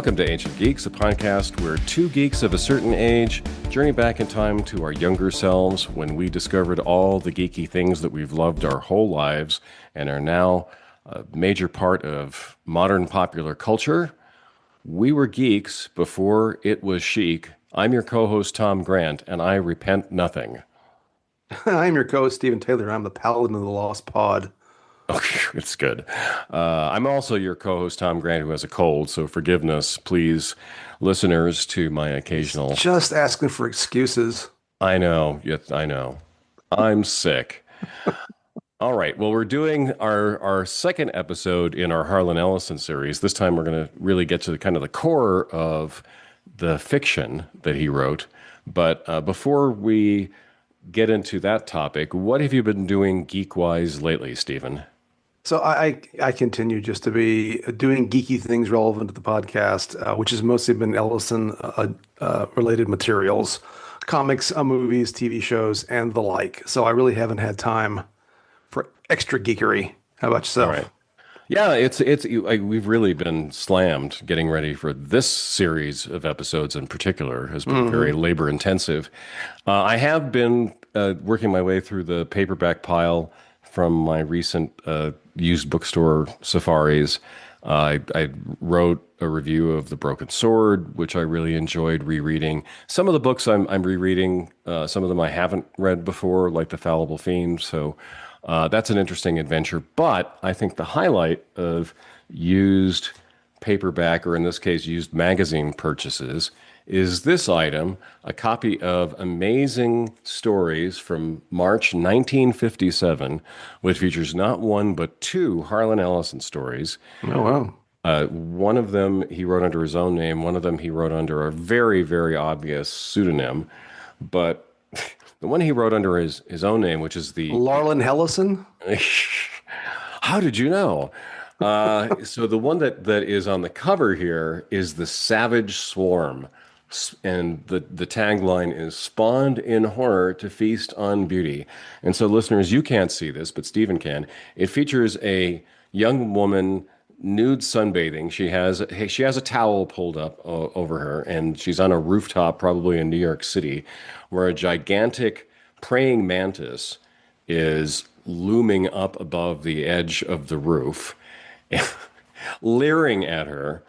Welcome to Ancient Geeks, a podcast where two geeks of a certain age journey back in time to our younger selves when we discovered all the geeky things that we've loved our whole lives and are now a major part of modern popular culture. We were geeks before it was chic. I'm your co-host, Tom Grant, and I repent nothing. I'm your co-host, Stephen Taylor. I'm the Paladin of the Lost Pod. It's good. I'm also your co-host, Tom Grant, who has a cold, so forgiveness, please, listeners, to my occasional... Just asking for excuses. I know. Yes, I know. I'm sick. All right. Well, we're doing our second episode in our Harlan Ellison series. This time we're going to really get to the core of the fiction that he wrote. But before we get into that topic, what have you been doing geek-wise lately, Stephen? So I continue just to be doing geeky things relevant to the podcast, which has mostly been Ellison related materials, comics, movies, TV shows, and the like. So I really haven't had time for extra geekery. How about yourself? All right. Yeah, we've really been slammed getting ready for this series of episodes in particular. Has been very labor intensive. I have been working my way through the paperback pile from my recent used bookstore safaris. I wrote a review of The Broken Sword, which I really enjoyed rereading. Some of the books I'm rereading, some of them I haven't read before, like The Fallible Fiend. So that's an interesting adventure. But I think the highlight of used paperback, or in this case, used magazine purchases, is this item, a copy of Amazing Stories from March 1957, which features not one but two Harlan Ellison stories. Oh, wow. One of them he wrote under his own name. One of them he wrote under a very, very obvious pseudonym. But the one he wrote under his own name, which is the... Harlan Ellison? How did you know? So the one that is on the cover here is The Savage Swarm. And the tagline is "Spawned in horror to feast on beauty." And so, listeners, you can't see this, but Stephen can. It features a young woman nude sunbathing. She has a towel pulled up over her, and she's on a rooftop, probably in New York City, where a gigantic praying mantis is looming up above the edge of the roof, leering at her.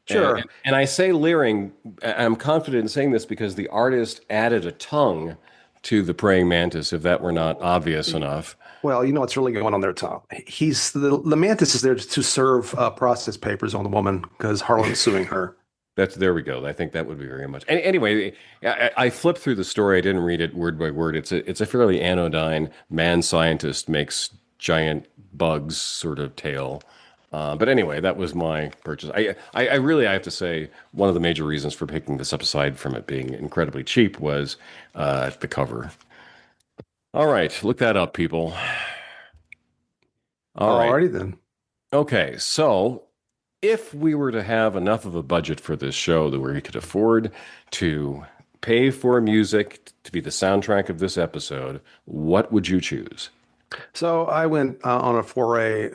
Sure. And I say leering, I'm confident in saying this because the artist added a tongue to the praying mantis, if that were not obvious enough. Well, you know what's really going on there, Tom. The mantis is there to serve process papers on the woman because Harlan's suing her. There we go. I think that would be very much. Anyway, I flipped through the story. I didn't read it word by word. It's a fairly anodyne man scientist makes giant bugs sort of tale. But anyway, that was my purchase. I really, I have to say, one of the major reasons for picking this up, aside from it being incredibly cheap, was the cover. All right, look that up, people. All right. Alrighty then. Okay, so if we were to have enough of a budget for this show that we could afford to pay for music to be the soundtrack of this episode, what would you choose? So I went on a foray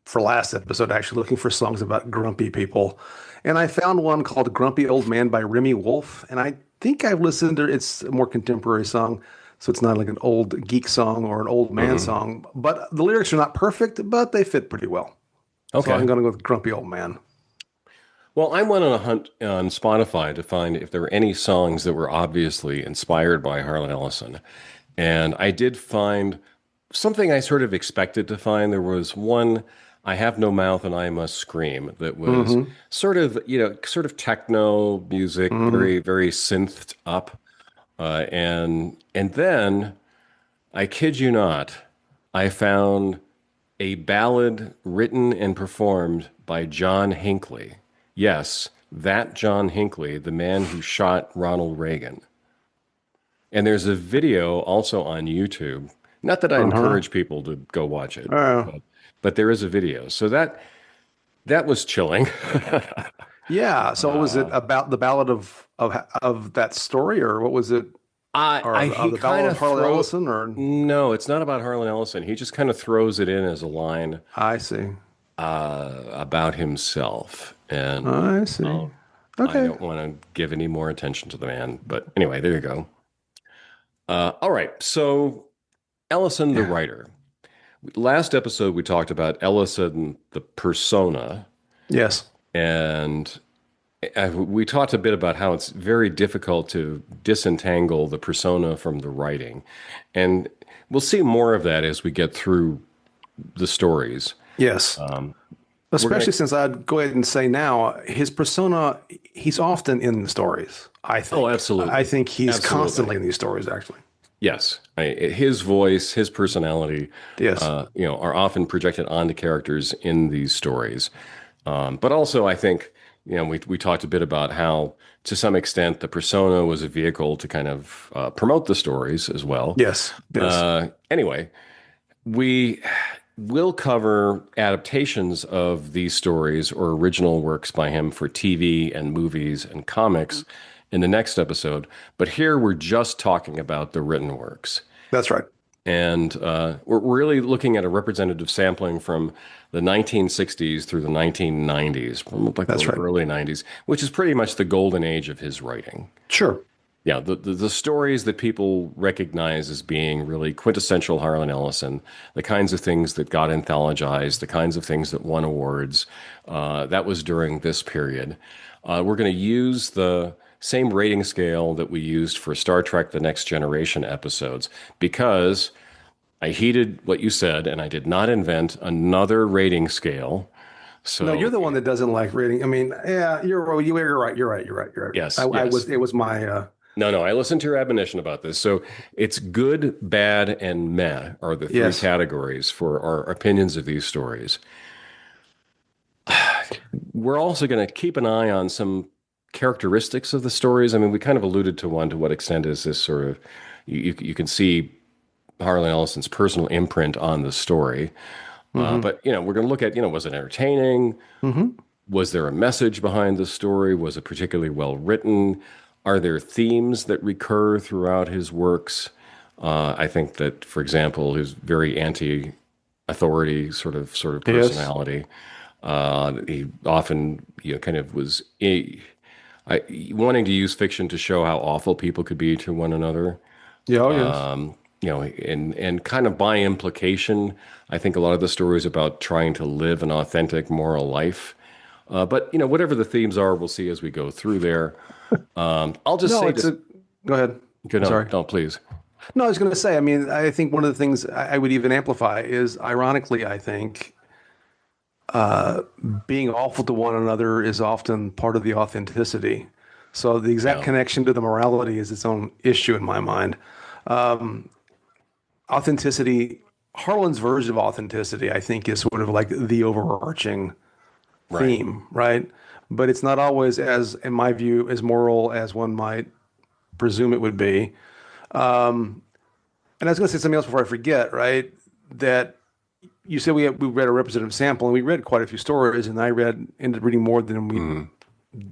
for last episode, actually looking for songs about grumpy people. And I found one called Grumpy Old Man by Remy Wolf. And I think I've listened to it's a more contemporary song. So it's not like an old geek song or an old man song. But the lyrics are not perfect, but they fit pretty well. Okay. So I'm going to go with Grumpy Old Man. Well, I went on a hunt on Spotify to find if there were any songs that were obviously inspired by Harlan Ellison. And I did find something I sort of expected to find. There was one, "I Have No Mouth and I Must Scream," that was sort of techno music, very, very synthed up. And then, I kid you not, I found a ballad written and performed by John Hinckley. Yes, that John Hinckley, the man who shot Ronald Reagan. And there's a video also on YouTube. Not that I encourage people to go watch it, but there is a video. So that was chilling. Yeah. So was it about the ballad of that story, or what was it? He The kind ballad of of Harlan Ellison, or no, it's not about Harlan Ellison. He just kind of throws it in as a line I see. about himself, and I see. I Okay. don't want to give any more attention to the man. But anyway, there you go. All right. So, Ellison, the Yeah. writer. Last episode, we talked about Ellison, the persona. Yes. And we talked a bit about how it's very difficult to disentangle the persona from the writing. And we'll see more of that as we get through the stories. Yes. We're going Especially to, since I'd go ahead and say now, his persona, he's often in the stories, I oh, think. I absolutely. think he's Absolutely. constantly in these stories, actually. Yes. His voice, his personality, Yes. are often projected onto characters in these stories. But also, I think, we talked a bit about how, to some extent, the persona was a vehicle to kind of promote the stories as well. Yes. Yes. Anyway, we will cover adaptations of these stories or original works by him for TV and movies and comics in the next episode. But here we're just talking about the written works. That's right. And we're really looking at a representative sampling from the 1960s through the 1990s, from like That's the right. early 90s, which is pretty much the golden age of his writing. Sure. Yeah, the stories that people recognize as being really quintessential Harlan Ellison, the kinds of things that got anthologized, the kinds of things that won awards, that was during this period. We're going to use the same rating scale that we used for Star Trek The Next Generation episodes because I heeded what you said and I did not invent another rating scale. No, you're So, the one that doesn't like reading. I mean, yeah, you're right. You're right. You're right. You're right. yes, I yes. was, it was my, No, I listened to your admonition about this. So it's good, bad, and meh are the three yes. categories for our opinions of these stories. We're also going to keep an eye on some characteristics of the stories. I mean, we kind of alluded to one. To what extent is this sort of, you can see Harlan Ellison's personal imprint on the story. Mm-hmm. But, we're going to look at, was it entertaining? Mm-hmm. Was there a message behind the story? Was it particularly well written? Are there themes that recur throughout his works? I think that, for example, his very anti-authority sort of Yes. personality. He often, kind of was wanting to use fiction to show how awful people could be to one another. Yeah. Oh, yes. And kind of by implication, I think a lot of the stories about trying to live an authentic moral life. But whatever the themes are, we'll see as we go through there. I'll just No, say it's this. a, go ahead. Okay, I'm no, sorry. no, please. No, I was going to say, I mean, I think one of the things I would even amplify is, ironically, I think being awful to one another is often part of the authenticity. So the exact Yeah, connection to the morality is its own issue in my mind. Authenticity, Harlan's version of authenticity, I think, is sort of like the overarching right. theme, right? But it's not always, as, in my view, as moral as one might presume it would be. And I was going to say something else before I forget, right? That you said we read a representative sample, and we read quite a few stories, and I ended up reading more than we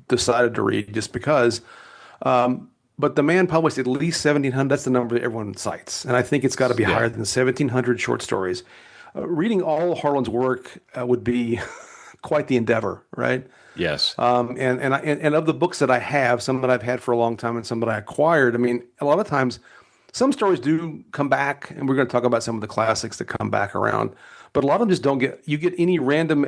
decided to read just because. But the man published at least 1,700. That's the number that everyone cites, and I think it's got to be Yeah. higher than 1,700 short stories. Reading all Harlan's work would be quite the endeavor, right? Yes. And of the books that I have, some that I've had for a long time and some that I acquired, I mean, a lot of times some stories do come back, and we're going to talk about some of the classics that come back around, but a lot of them just don't you get any random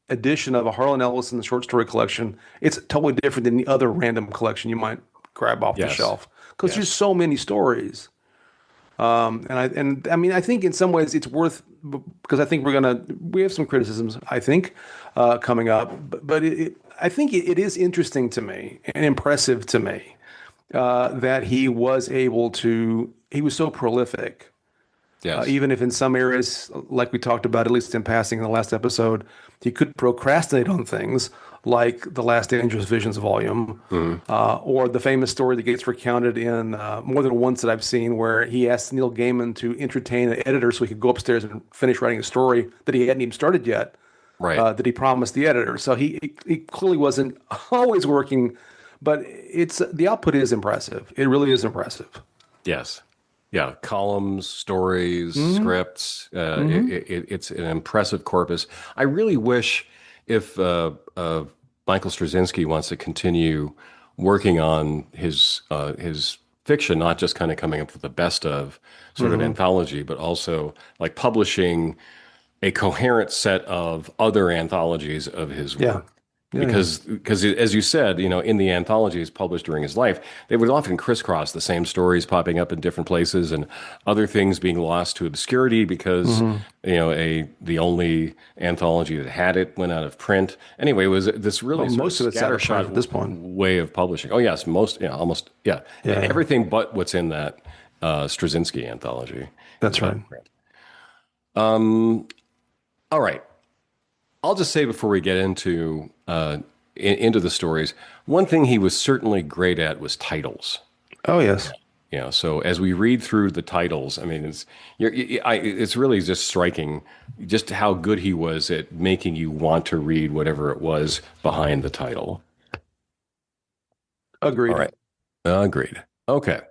edition of a Harlan Ellison short story collection. It's totally different than the other random collection you might grab off the Yes. shelf because there's Yes. so many stories. And I mean, I think in some ways it's worth because I think we have some criticisms, I think, coming up, but I think it is interesting to me and impressive to me that he was he was so prolific, Yes. even if in some areas, like we talked about, at least in passing in the last episode, he could procrastinate on things like the Last Dangerous Visions volume, or the famous story that gets recounted in more than once that I've seen, where he asked Neil Gaiman to entertain an editor so he could go upstairs and finish writing a story that he hadn't even started yet, Right. that he promised the editor. So he clearly wasn't always working, but the output is impressive. It really is impressive. Yes. Yeah. Columns, stories, Hmm. scripts. It's an impressive corpus. I really wish if Michael Straczynski wants to continue working on his fiction, not just kind of coming up with the best of sort of Hmm. anthology, but also like publishing a coherent set of other anthologies of his Yeah. work. Yeah. Yeah. Because as you said, in the anthologies published during his life, they would often crisscross the same stories popping up in different places and other things being lost to obscurity because Hmm. the only anthology that had it went out of print. Anyway, it was this Well, really sort of most of it's out of print scattershot at this point. way of publishing. Oh yes, most almost Yeah. everything but what's in that Straczynski anthology is That's out right. of print. All right. I'll just say before we get into the stories, one thing he was certainly great at was titles. Oh, yes. So as we read through the titles, I mean, it's really just striking just how good he was at making you want to read whatever it was behind the title. All Agreed. right. Agreed. Okay.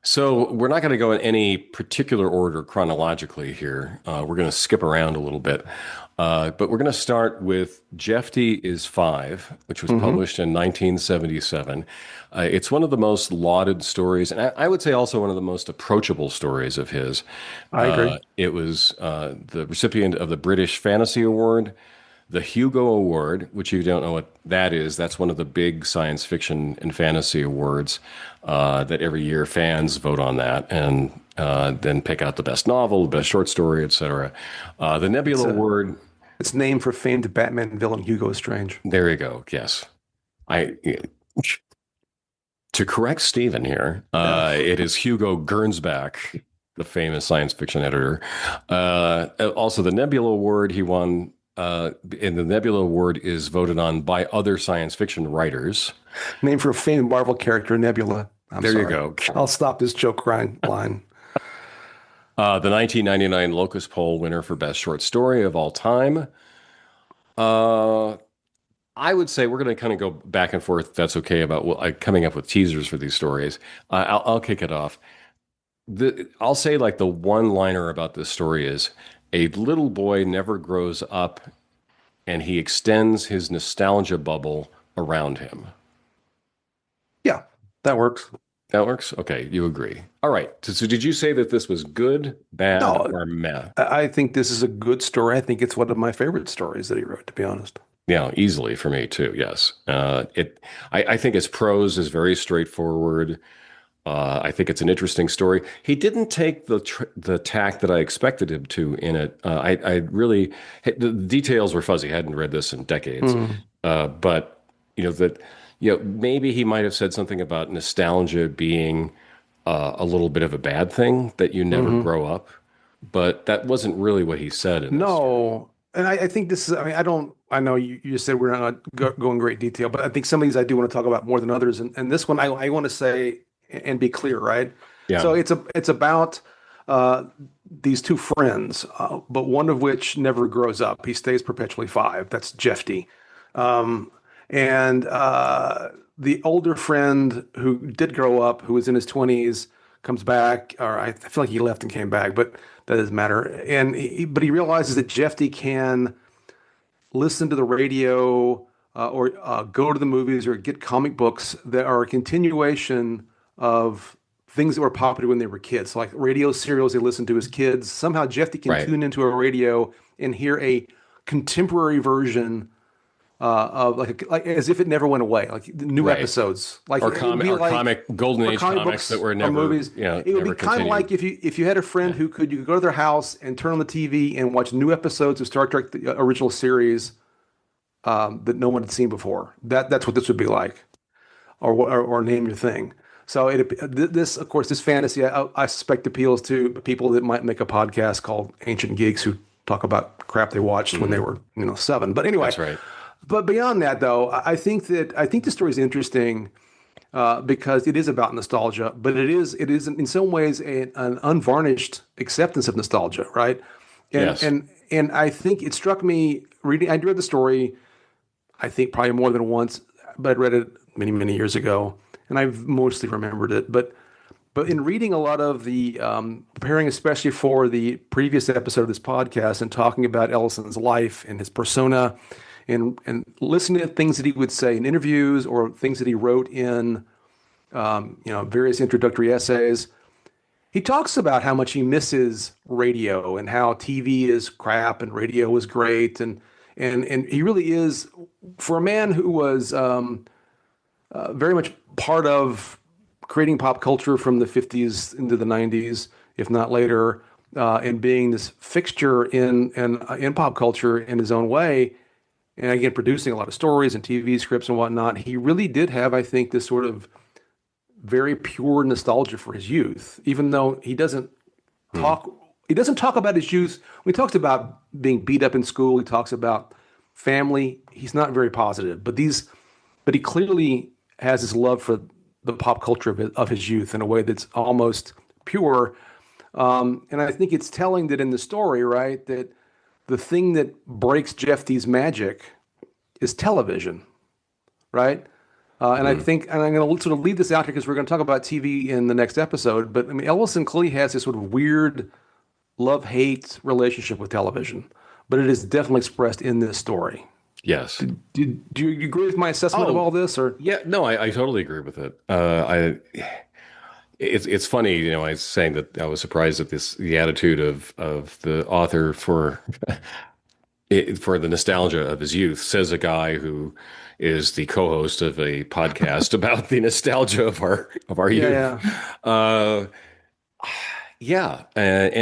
So we're not going to go in any particular order chronologically here. We're going to skip around a little bit. But we're going to start with Jefty is Five, which was Hmm. published in 1977. It's one of the most lauded stories, and I would say also one of the most approachable stories of his. I agree. It was the recipient of the British Fantasy Award, the Hugo Award, which you don't know what that is. That's one of the big science fiction and fantasy awards that every year fans vote on that and then pick out the best novel, the best short story, etc. The It's Nebula a Award. it's named for famed Batman villain Hugo Strange. There you go. Yes, I. To correct Stephen here, Yeah. it is Hugo Gernsback, the famous science fiction editor. Also, the Nebula Award he won. And the Nebula Award is voted on by other science fiction writers. Named for a famed Marvel character, Nebula. I'm There you sorry. go. I'll stop this joke line. The 1999 Locust Poll winner for Best Short Story of all time. I would say we're going to kind of go back and forth, if that's okay, about coming up with teasers for these stories. I'll kick it off. I'll say like the one-liner about this story is a little boy never grows up and he extends his nostalgia bubble around him. Yeah, that works. That works? Okay, you agree. All right. So did you say that this was good, bad, No, or meh? I think this is a good story. I think it's one of my favorite stories that he wrote, to be honest. Yeah, easily for me too. Yes. I think his prose is very straightforward. I think it's an interesting story. He didn't take the tack that I expected him to in it. I really the details were fuzzy. I hadn't read this in decades, Mm, but maybe he might have said something about nostalgia being a little bit of a bad thing that you never hmm. grow up, but that wasn't really what he said in this story. No, and I think this is. I mean, I know you said we're not go in great detail, but I think some of these I do want to talk about more than others. And this one, I want to say and be clear, right? Yeah, So it's about uh, these two friends, but one of which never grows up. He stays perpetually five. That's Jefty. Um, and the older friend who did grow up, who was in his 20s, comes back, or I feel like he left and came back, but that doesn't matter. But he realizes that Jefty can listen to the radio or go to the movies or get comic books that are a continuation of things that were popular when they were kids. So like radio serials they listened to as kids. Somehow Jefty can right, tune into a radio and hear a contemporary version of like as if it never went away, like the new right. episodes. Like Or it would be like comic golden or age comic comics books that were or never, movies. It would be never kind of continued. like if you had a friend who could you could go to their house and turn on the TV and watch new episodes of Star Trek the original series that no one had seen before. That's what this would be like, or name your thing. So this of course this fantasy I suspect appeals to people that might make a podcast called Ancient Geeks who talk about crap they watched when they were 7. But anyway, That's right. but beyond that though, I think the story is interesting because it is about nostalgia, but it is in some ways an unvarnished acceptance of nostalgia, right? And Yes. and and I think it struck me reading. I read the story, I think probably more than once, but I read it many years ago, and I've mostly remembered it. But in reading a lot of the preparing, especially for the previous episode of this podcast, and talking about Ellison's life and his persona and listening to things that he would say in interviews or things that he wrote in various introductory essays, he talks about how much he misses radio and how TV is crap and radio is great, and he really is, for a man who was very much part of creating pop culture from the 50s into the 90s, if not later, and being this fixture in pop culture in his own way, and again producing a lot of stories and TV scripts and whatnot. He really did have, I think, this sort of very pure nostalgia for his youth, even though he doesn't talk. He doesn't talk about his youth. When he talks about being beat up in school, he talks about family. He's not very positive, but he clearly has this love for the pop culture of his youth in a way that's almost pure. And I think it's telling that in the story, right, that the thing that breaks Jeff D's magic is television, right? And I think, and I'm going to sort of leave this out here because we're going to talk about TV in the next episode, but I mean, Ellison clearly has this sort of weird love-hate relationship with television, but it is definitely expressed in this story. Yes. Do you agree with my assessment of all this, or? Yeah, no, I totally agree with it. It's funny, I was saying that I was surprised at the attitude of the author for the nostalgia of his youth, says a guy who is the co-host of a podcast about the nostalgia of our youth. And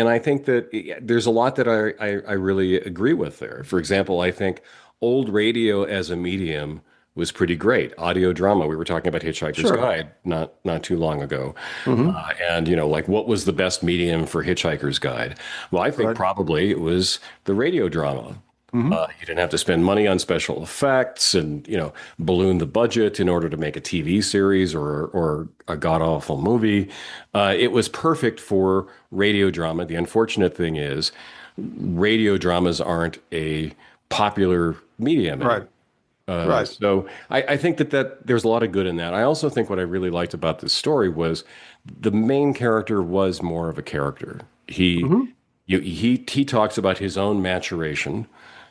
I think that there's a lot that I really agree with there. For example, I think old radio as a medium was pretty great. Audio drama. We were talking about Hitchhiker's Guide not too long ago. And, like, what was the best medium for Hitchhiker's Guide? Well, I think probably it was the radio drama. You didn't have to spend money on special effects and, balloon the budget in order to make a TV series or a god-awful movie. It was perfect for radio drama. The unfortunate thing is radio dramas aren't a popular medium. Right. So I think that there's a lot of good in that. I also think what I really liked about this story was the main character was more of a character. He talks about his own maturation.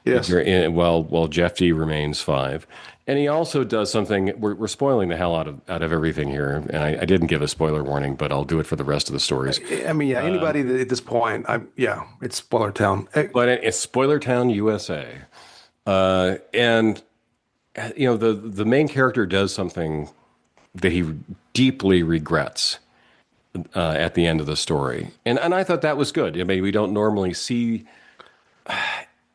Yes. While Jeff D remains 5, and he also does something. We're spoiling the hell out of everything here, and I didn't give a spoiler warning, but I'll do it for the rest of the stories. I mean, anybody that at this point, it's spoiler town. But it's Spoiler Town, USA, and the main character does something that he deeply regrets at the end of the story, and I thought that was good. I mean, we don't normally see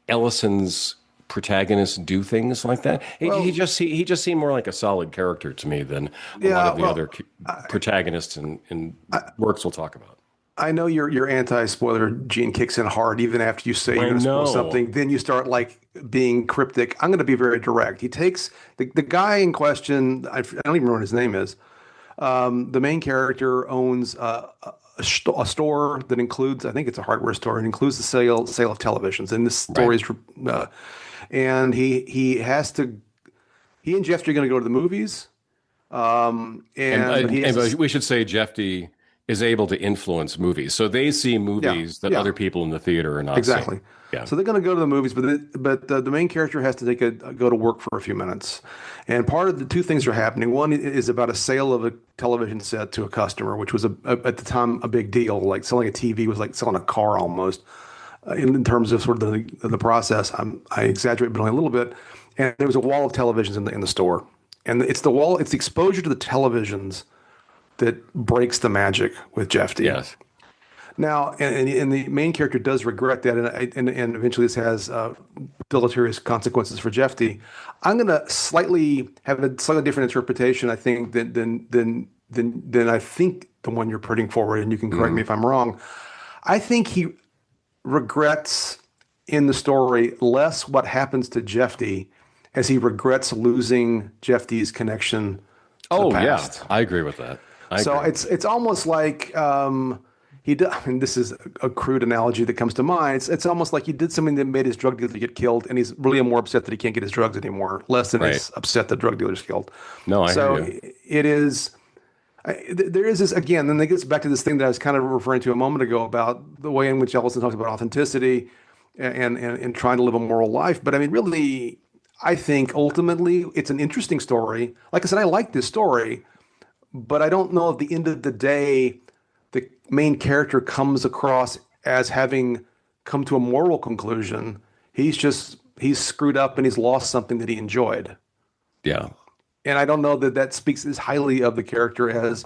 Ellison's protagonists do things like that. He just seemed more like a solid character to me than a lot of the other protagonists in works we'll talk about. I know your anti-spoiler gene kicks in hard even after you say you're going to spoil something. Then you start like being cryptic. I'm going to be very direct. He takes the guy in question. I don't even remember what his name is. The main character owns a store that includes, I think it's a hardware store, and includes the sale of televisions. And this story is, and he and Jeff D are going to go to the movies. And we should say Jeff D is able to influence movies, so they see movies that other people in the theater are not exactly. seeing. Yeah. So they're going to go to the movies, but the main character has to go to work for a few minutes, and part of the two things are happening. One is about a sale of a television set to a customer, which was at the time a big deal. Like selling a TV was like selling a car almost, in terms of sort of the process. I exaggerate, but only a little bit. And there was a wall of televisions in the store, and it's the exposure to the televisions that breaks the magic with Jeff D. Yes. Now, and the main character does regret that, and eventually this has deleterious consequences for Jeff D. I'm going to have a slightly different interpretation, I think, than I think the one you're putting forward, and you can correct me if I'm wrong. I think he regrets in the story less what happens to Jeff D as he regrets losing Jeff D's connection to the past. Yeah, I agree with that. It's almost like this is a crude analogy that comes to mind. It's almost like he did something that made his drug dealer get killed, and he's really more upset that he can't get his drugs anymore, less than he's upset the drug dealer's killed. No, I hear you. It is. There is this again, and it gets back to this thing that I was kind of referring to a moment ago about the way in which Ellison talks about authenticity and trying to live a moral life. But I mean, really, I think ultimately it's an interesting story. Like I said, I like this story, but I don't know at the end of the day, the main character comes across as having come to a moral conclusion. He's screwed up and he's lost something that he enjoyed. Yeah. And I don't know that that speaks as highly of the character as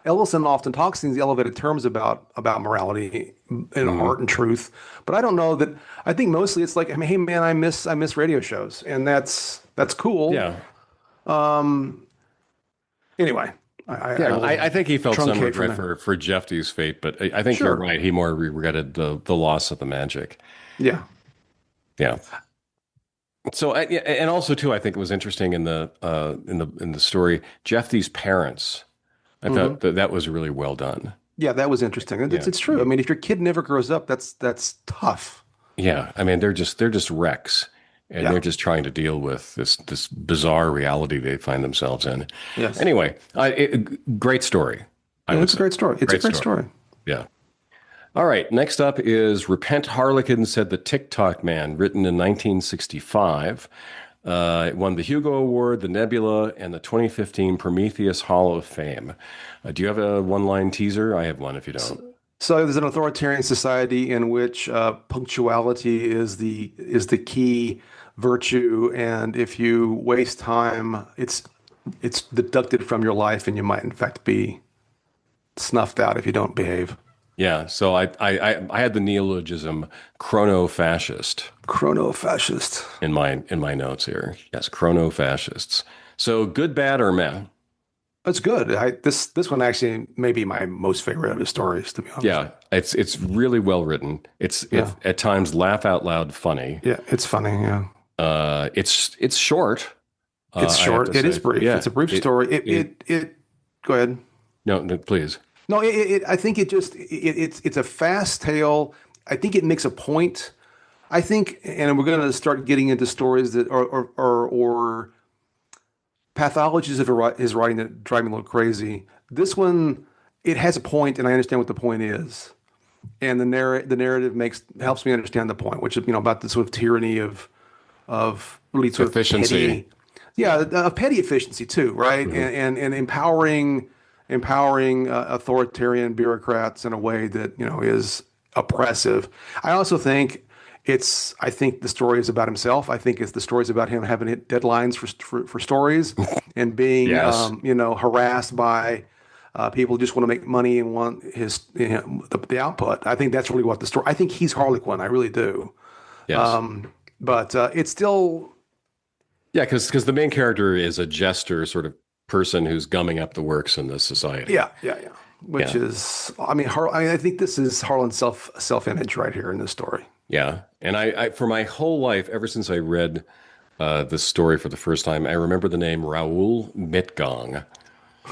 Ellison often talks in these elevated terms about morality and Mhm. art and truth. But I don't know that. I think mostly it's like, I mean, hey man, I miss radio shows, and that's cool. Yeah. Anyway, I Yeah, will I think he felt some truncate from regret there. for Jeffy's fate, but I think you're Sure. right. He more regretted the loss of the magic. Yeah. Yeah. So, yeah, and also too, I think it was interesting in the story, Jeffy's parents. I Hmm. thought that that was really well done. Yeah, that was interesting. Yeah. It's true. I mean, if your kid never grows up, that's tough. Yeah. I mean, they're just wrecks, and Yeah. they're just trying to deal with this bizarre reality they find themselves in. Yes. Anyway, great story, I Yeah, would it's a say. great story. It's a Great great story. story. Yeah. All right. Next up is Repent Harlequin Said the TikTok Man, written in 1965. It won the Hugo Award, the Nebula, and the 2015 Prometheus Hall of Fame. Do you have a one-line teaser? I have one if you don't. So there's an authoritarian society in which punctuality is the key virtue, and if you waste time, it's deducted from your life, and you might in fact be snuffed out if you don't behave. Yeah. So I had the neologism chrono-fascist Chrono-fascist. in my notes here. Yes, chrono-fascists. So good, bad, or meh? That's good. This one actually may be my most favorite of his stories, to be honest. Yeah, it's really well written. It's Yeah, at times laugh out loud funny. yeah, it's funny. Yeah, It's short. it's I have to short. It is say. brief. Yeah. It's a brief It story. it It. Go ahead. no, no, please. No, I think it's a fast tale. I think it makes a point. I think, and we're going to start getting into stories that or pathologies of his writing that drive me a little crazy. This one, it has a point, and I understand what the point is, and the narrative helps me understand the point, which is about the sort of tyranny of really sort of Efficiency. petty, yeah, of petty efficiency too, right? Hmm. And empowering authoritarian bureaucrats in a way that is oppressive. I also think I think the story is about himself. I think it's the story is about him having hit deadlines for stories and being Yes. harassed by people who just want to make money and want the output. I think that's really what the story. I think he's Harlequin. I really do. Yes. But it's still. Yeah, because the main character is a jester sort of person who's gumming up the works in this society. Yeah. Which Yeah. is, I mean, I think this is Harlan's self image right here in this story. Yeah. And I for my whole life, ever since I read this story for the first time, I remember the name Raoul Mitgong.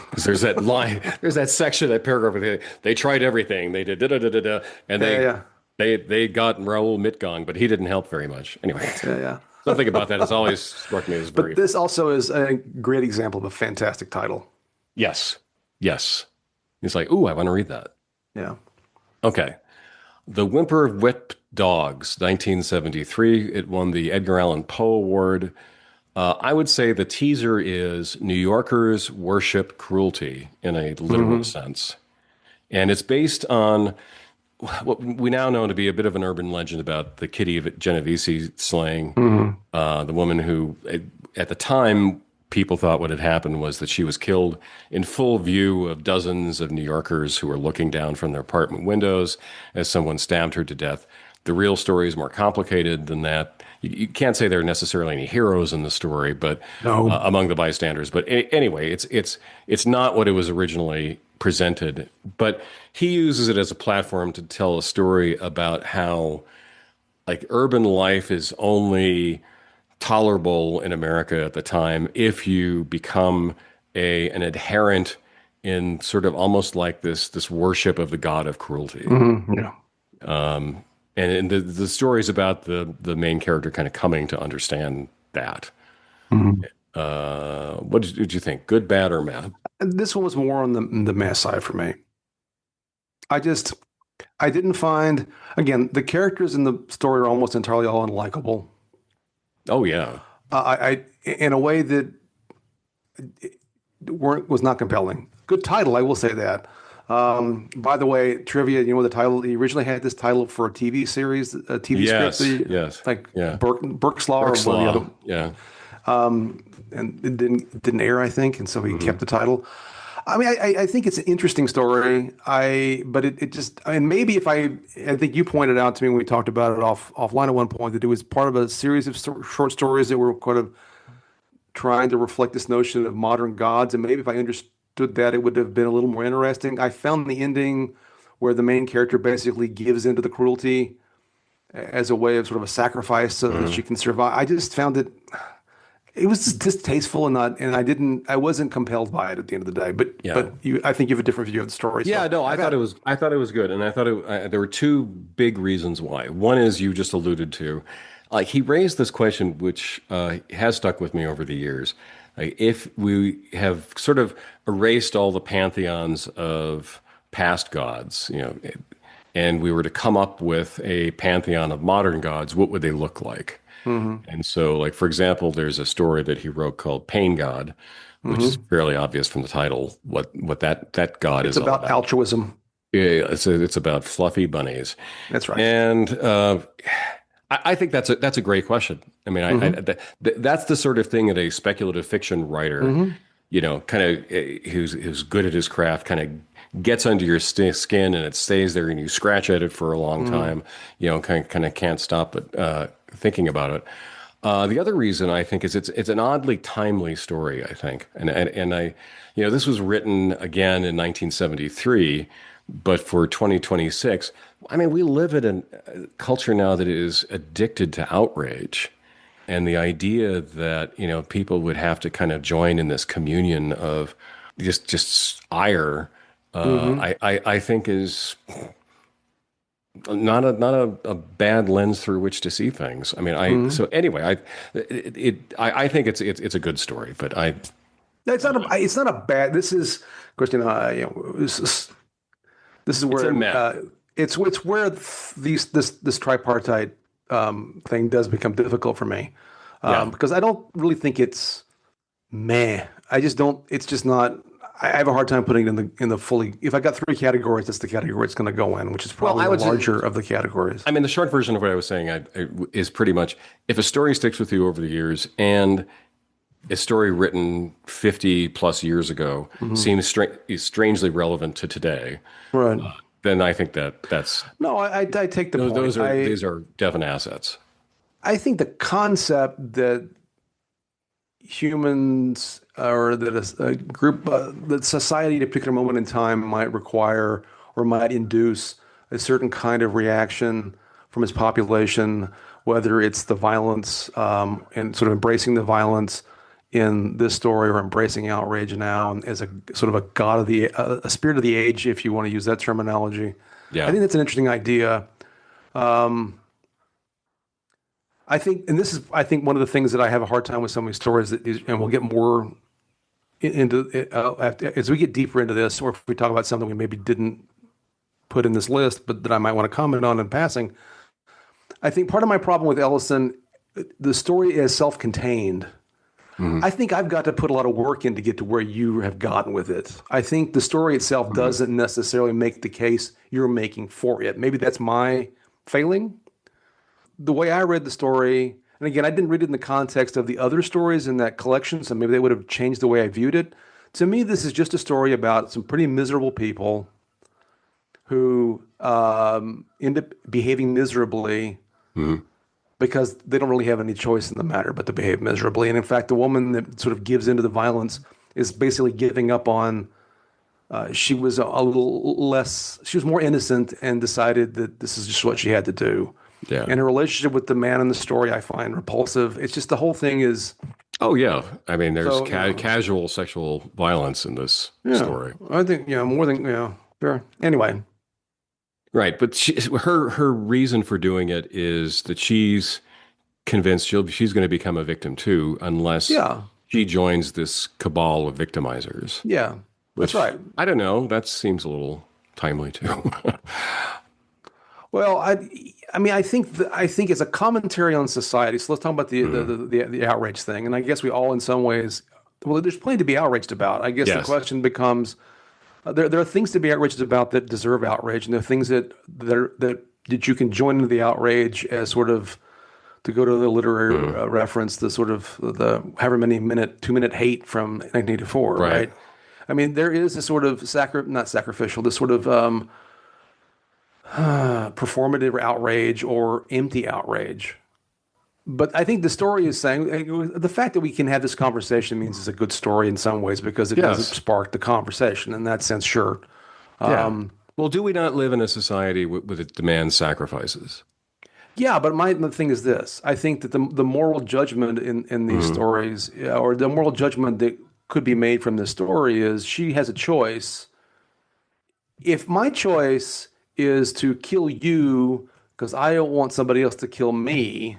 Because there's that line, there's that section, that paragraph where they tried everything. They did da da da da da, and Yeah. they got Raoul Mitgong, but he didn't help very much. Anyway, Yeah. something about that has always struck me as But very this also is a great example of a fantastic title. yes, yes. He's like, ooh, I want to read that. Yeah. Okay, The Whimper of Wet Dogs, 1973. It won the Edgar Allan Poe Award. I would say the teaser is New Yorkers worship cruelty in a literal Hmm. sense. And it's based on what we now know to be a bit of an urban legend about the Kitty Genovese slaying, Hmm. the woman who, at the time, people thought what had happened was that she was killed in full view of dozens of New Yorkers who were looking down from their apartment windows as someone stabbed her to death. The real story is more complicated than that. You can't say there are necessarily any heroes in the story, but No. among the bystanders. But anyway, it's not what it was originally presented. But he uses it as a platform to tell a story about how like urban life is only tolerable in America at the time if you become an adherent in sort of almost like this worship of the god of cruelty. Yeah. And the story is about the main character kind of coming to understand that. Hmm. What did you think? Good, bad, or meh? And this one was more on the mass side for me. I just, I didn't find, again, the characters in the story are almost entirely all unlikable. Oh yeah, in a way that was not compelling. Good title, I will say that. By the way, trivia, you know the title? He originally had this title for a TV series, a TV script, Yes, yes, like yeah. Burkeslaw or Burke's one of the Law, other, yeah. and it didn't air, I think, and so he Hmm. kept the title. I mean, I think it's an interesting story. But it just, I mean, maybe if I think you pointed out to me when we talked about it offline at one point that it was part of a series of short stories that were kind of trying to reflect this notion of modern gods. And maybe if I understood that, it would have been a little more interesting. I found the ending where the main character basically gives into the cruelty as a way of sort of a sacrifice so that she Hmm. can survive. I just found it was just distasteful and not, and I wasn't compelled by it at the end of the day. Yeah. But I think you have a different view of the story. Yeah, So no, I've had, I thought it was good, and I thought there were two big reasons why. One is you just alluded to, like he raised this question, which has stuck with me over the years. Like, if we have sort of erased all the pantheons of past gods, and we were to come up with a pantheon of modern gods, what would they look like? hmm And so, like for example, there's a story that he wrote called Pain God, which is hmm fairly obvious from the title what that god It's is all about about. altruism. Yeah, it's about fluffy bunnies, That's right. and I think that's a great question. I mean, hmm that's the sort of thing that a speculative fiction writer, hmm kind of who's good at his craft, kind of gets under your skin and it stays there, and you scratch at it for a long hmm time. Kind of can't stop but thinking about it. The other reason I think is it's an oddly timely story. I think, and this was written again in 1973, but for 2026. I mean, we live in a culture now that is addicted to outrage. And the idea that, people would have to kind of join in this communion of just ire, hmm I think is not a bad lens through which to see things. I mean, hmm so anyway, I think it's a good story, but It's not a bad. This is, of course, this is it's a where meh. it's where this tripartite thing does become difficult for me, Yeah. because I don't really think it's meh. I just don't. It's just not. I have a hard time putting it in the fully. If I got three categories, that's the category it's going to go in, which is Well, probably I the would say, larger of the categories. I mean, the short version of what I was saying is pretty much if a story sticks with you over the years and a story written 50 plus years ago hmm seems is strangely relevant to today, Right. then I think that's No, I take the those point. those are these are definite assets. I think the concept that humans or that a group that society at a particular moment in time might require or might induce a certain kind of reaction from its population, whether it's the violence and sort of embracing the violence in this story or embracing outrage now and as a sort of a god of a spirit of the age, if you want to use that terminology. I Yeah. think that's an interesting idea. I think, and this is, I think, one of the things that I have a hard time with some of these stories that is, and we'll get more into it, as we get deeper into this, or if we talk about something we maybe didn't put in this list, but that I might want to comment on in passing. I think part of my problem with Ellison, the story is self-contained. Hmm. I think I've got to put a lot of work in to get to where you have gotten with it. I think the story itself Hmm. doesn't necessarily make the case you're making for it. Maybe that's my failing. The way I read the story, and again, I didn't read it in the context of the other stories in that collection, so maybe they would have changed the way I viewed it. To me, this is just a story about some pretty miserable people who end up behaving miserably Hmm. because they don't really have any choice in the matter but to behave miserably. And in fact, the woman that sort of gives into the violence is basically giving up on. She was a little less. She was more innocent and decided that this is just what she had to do. Yeah. And her relationship with the man in the story, I find repulsive. It's just the whole thing is Oh yeah. I mean, there's so. casual sexual violence in this Yeah, story. I think more than Sure. Anyway, Right, but her reason for doing it is that she's convinced she's going to become a victim too, unless yeah, she joins this cabal of victimizers. yeah, that's Which right. I don't know. That seems a little timely too. Well, I mean, I think it's a commentary on society. So let's talk about the outrage thing. And I guess we all, in some ways, well, there's plenty to be outraged about. I guess the Yes. question becomes, there are things to be outraged about that deserve outrage, and there are things that you can join into the outrage as sort of, to go to the literary reference, the sort of the however many 2 minute hate from 1984, Right. right? I mean, there is a sort of not sacrificial, this sort of performative outrage or empty outrage. But I think the story is saying the fact that we can have this conversation means it's a good story in some ways because it doesn't Yes. spark the conversation. In that sense, sure. Yeah. Well, do we not live in a society with it demands sacrifices? Yeah, but the thing is this. I think that the moral judgment in these stories, or the moral judgment that could be made from this story is she has a choice. If my choice is to kill you because I don't want somebody else to kill me,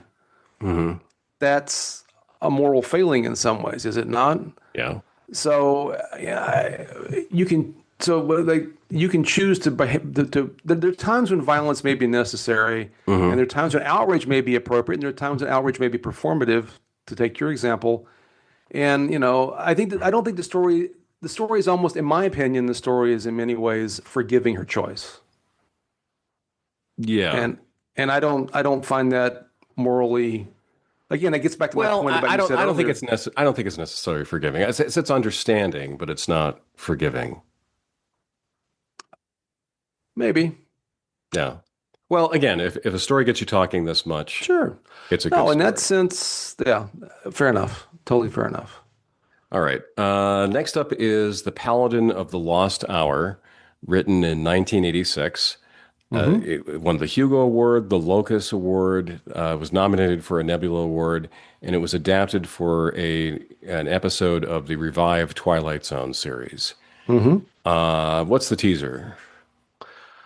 that's a moral failing in some ways, is it not? Yeah. So yeah, you can. So like you can choose to behave. There are times when violence may be necessary, and there are times when outrage may be appropriate, and there are times when outrage may be performative. To take your example, and I don't think the story. The story is almost, in my opinion, the story is in many ways forgiving her choice, Yeah. and I don't find that morally. Again, it gets back to my Well, point about you said I don't think earlier. I don't think it's necessarily forgiving. It's understanding, but it's not forgiving. Maybe. Yeah. Well, again, if a story gets you talking this much, Sure. it's a good No, in story. that sense, yeah, fair enough. Totally fair enough. All right. Next up is The Paladin of the Lost Hour, written in 1986. It won the Hugo Award, the Locus Award, was nominated for a Nebula Award, and it was adapted for an episode of the revived Twilight Zone series. What's the teaser?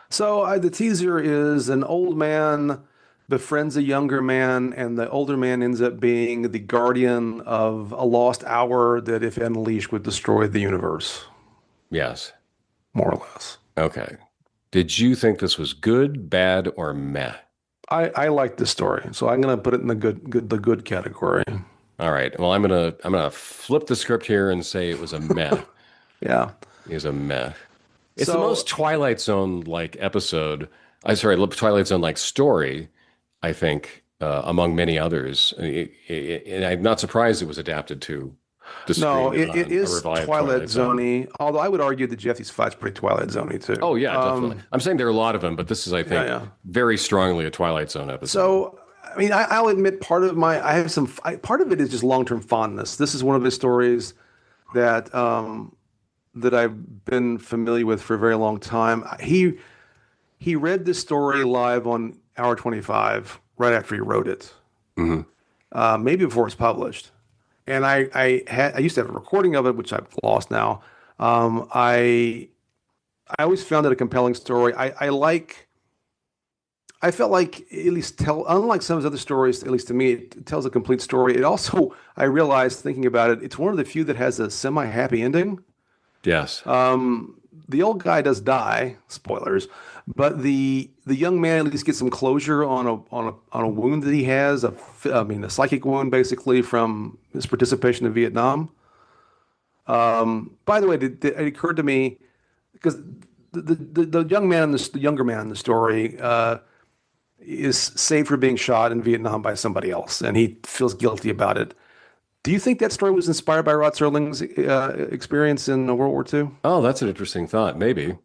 So the teaser is an old man befriends a younger man, and the older man ends up being the guardian of a lost hour that, if unleashed, would destroy the universe, Yes. more or less. Okay. Did you think this was good, bad, or meh? I like this story, so I'm gonna put it in the good category. All right. Well, I'm gonna flip the script here and say it was a meh. Yeah. It was a meh. It's the So most Twilight Zone like episode. Twilight Zone like story. I think among many others, and I'm not surprised it was adapted to the no, screen it on a is revived Twilight Zone. Zone-y, although I would argue that Jeffy's fight's pretty Twilight Zone-y too. Oh yeah, definitely. I'm saying there are a lot of them, but this is, I think, yeah. very strongly a Twilight Zone episode. So, I mean, I'll admit part of it is just long-term fondness. This is one of his stories that that I've been familiar with for a very long time. He read this story live on Hour 25 right after he wrote it, maybe before it's published. And I used to have a recording of it, which I've lost now. I always found it a compelling story. I felt like, at least unlike some of his other stories, at least to me, it tells a complete story. It also, I realized thinking about it, it's one of the few that has a semi-happy ending. yes, The old guy does die, spoilers, but the young man at least gets some closure on a wound that he has, a psychic wound basically from his participation in Vietnam. By the way, it occurred to me because the younger man in the story is saved from being shot in Vietnam by somebody else, and he feels guilty about it. Do you think that story was inspired by Rod Serling's experience in World War II? oh, that's an interesting thought. Maybe.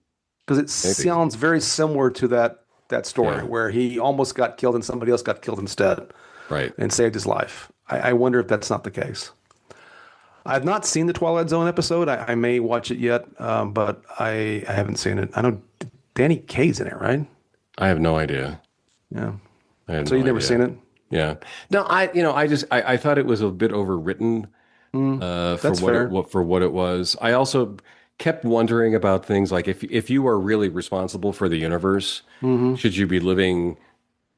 Because it sounds very similar to that story Yeah. where he almost got killed and somebody else got killed instead Right. and saved his life. I wonder if that's not the case. I've not seen the Twilight Zone episode. I may watch it yet, but I haven't seen it. I know Danny Kaye's in it, right? I have no idea. Yeah. I had So no you've never idea. seen it? Yeah. No, I thought it was a bit overwritten for that's what fair. for what it was. I also kept wondering about things like if you are really responsible for the universe, should you be living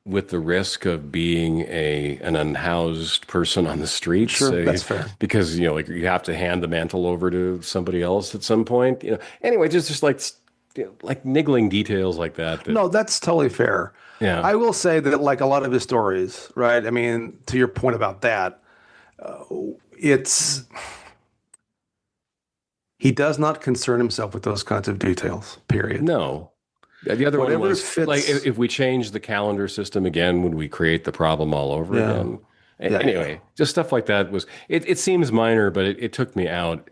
with the risk of being an unhoused person on the streets? Sure, that's fair. Because like you have to hand the mantle over to somebody else at some point. Anyway, just like like niggling details like that. No, that's totally fair. Yeah, I will say that, like a lot of his stories, right? I mean, to your point about that, it's he does not concern himself with those kinds of details, period. no. The other one Whatever was like fits. if we change the calendar system again, would we create the problem all over Yeah. again? Yeah. Yeah. Anyway, just stuff like that was it seems minor, but it took me out.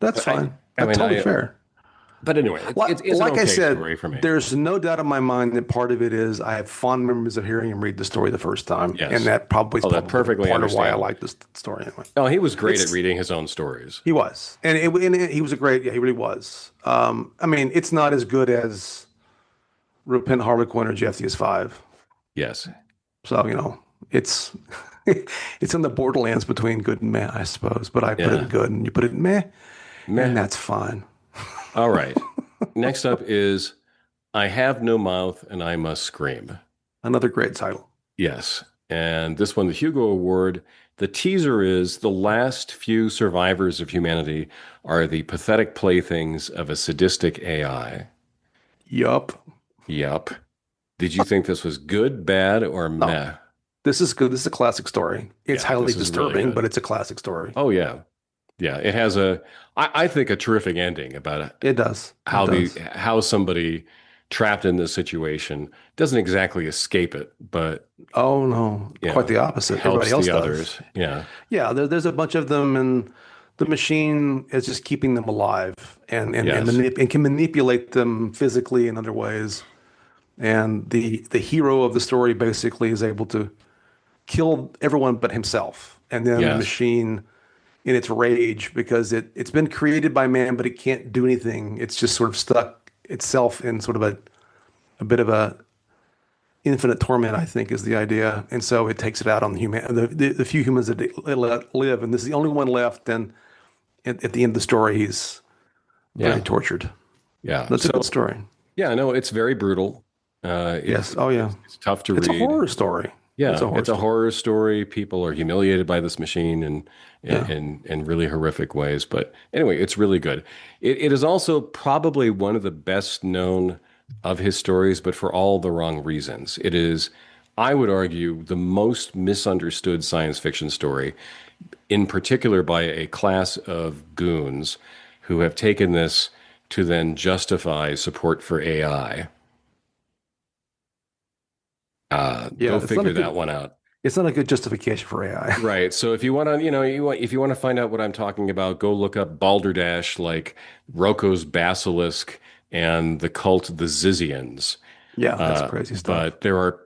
That's But I fine. I That's mean totally I fair. but anyway, it's an Like I okay said, story for me. there's no doubt in my mind that part of it is I have fond memories of hearing him read the story the first time, and Yes. that probably is Oh, that probably perfectly part of why I understandable. like this story anyway. Oh, he was great at It's reading his own stories. He was, he was a great, yeah, he really was. I mean, it's not as good as Repent Harlequin or Jeff the 5. Yes. So, it's it's in the borderlands between good and meh, I suppose. But I put it in Yeah. good and you put it in meh, and Meh. that's fine. All right. Next up is I Have No Mouth and I Must Scream. Another great title. Yes. And this won the Hugo Award. The teaser is the last few survivors of humanity are the pathetic playthings of a sadistic AI. Yup. Yup. Did you think this was good, bad, or No, meh? this is good. This is a classic story. It's Yeah, highly this is really disturbing, but good. it's a classic story. Oh, yeah. Yeah. It has I think, a terrific ending about It does. It how does. how somebody trapped in this situation doesn't exactly escape it, but Oh no, quite the opposite. Everybody helps else the does. others. Yeah. Yeah, there's a bunch of them, and the machine is just keeping them alive, Yes. and can manipulate them physically in other ways. And the hero of the story basically is able to kill everyone but himself. And then the Yes. machine, in its rage, because it's been created by man, but it can't do anything. It's just sort of stuck itself in sort of a bit of a infinite torment, I think, is the idea. And so it takes it out on the few humans that live. And this is the only one left. And at the end of the story, he's very Yeah. tortured. Yeah. That's a good So, story. yeah, no, it's very brutal. Yes. Oh, yeah. It's tough to It's a read. horror story. It's Yeah, a horror it's a story. horror story. People are humiliated by this machine Yeah. in really horrific ways. But anyway, it's really good. It is also probably one of the best known of his stories, but for all the wrong reasons. It is, I would argue, the most misunderstood science fiction story, in particular by a class of goons who have taken this to then justify support for AI. Yeah. Go figure that one out. It's not a good justification for AI. Right. So if you want to, if you want to find out what I'm talking about, go look up Balderdash, like Roko's Basilisk and the cult the Zizians. Yeah. That's crazy stuff. But there are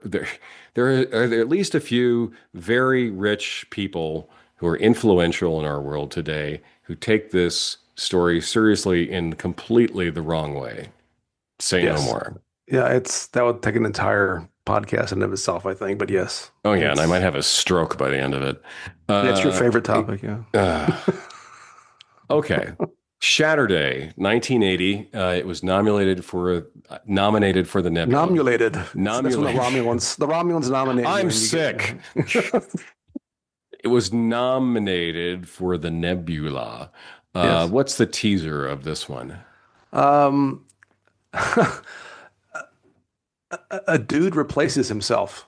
at least a few very rich people who are influential in our world today who take this story seriously in completely the wrong way. Say no Yes. more. Yeah. That would take an entire podcast in and of itself, I think. But yes, Oh yeah, and I might it's have a stroke by the end of it. that's your Uh, favorite topic. Yeah. uh, okay. Shatterday, 1980. It was nominated for the Nebula. Nomulated. That's when Nomulated. The Romulans nominate you I'm and you get- sick. It was nominated for the Nebula. Yes. What's the teaser of this one? Um, a dude replaces himself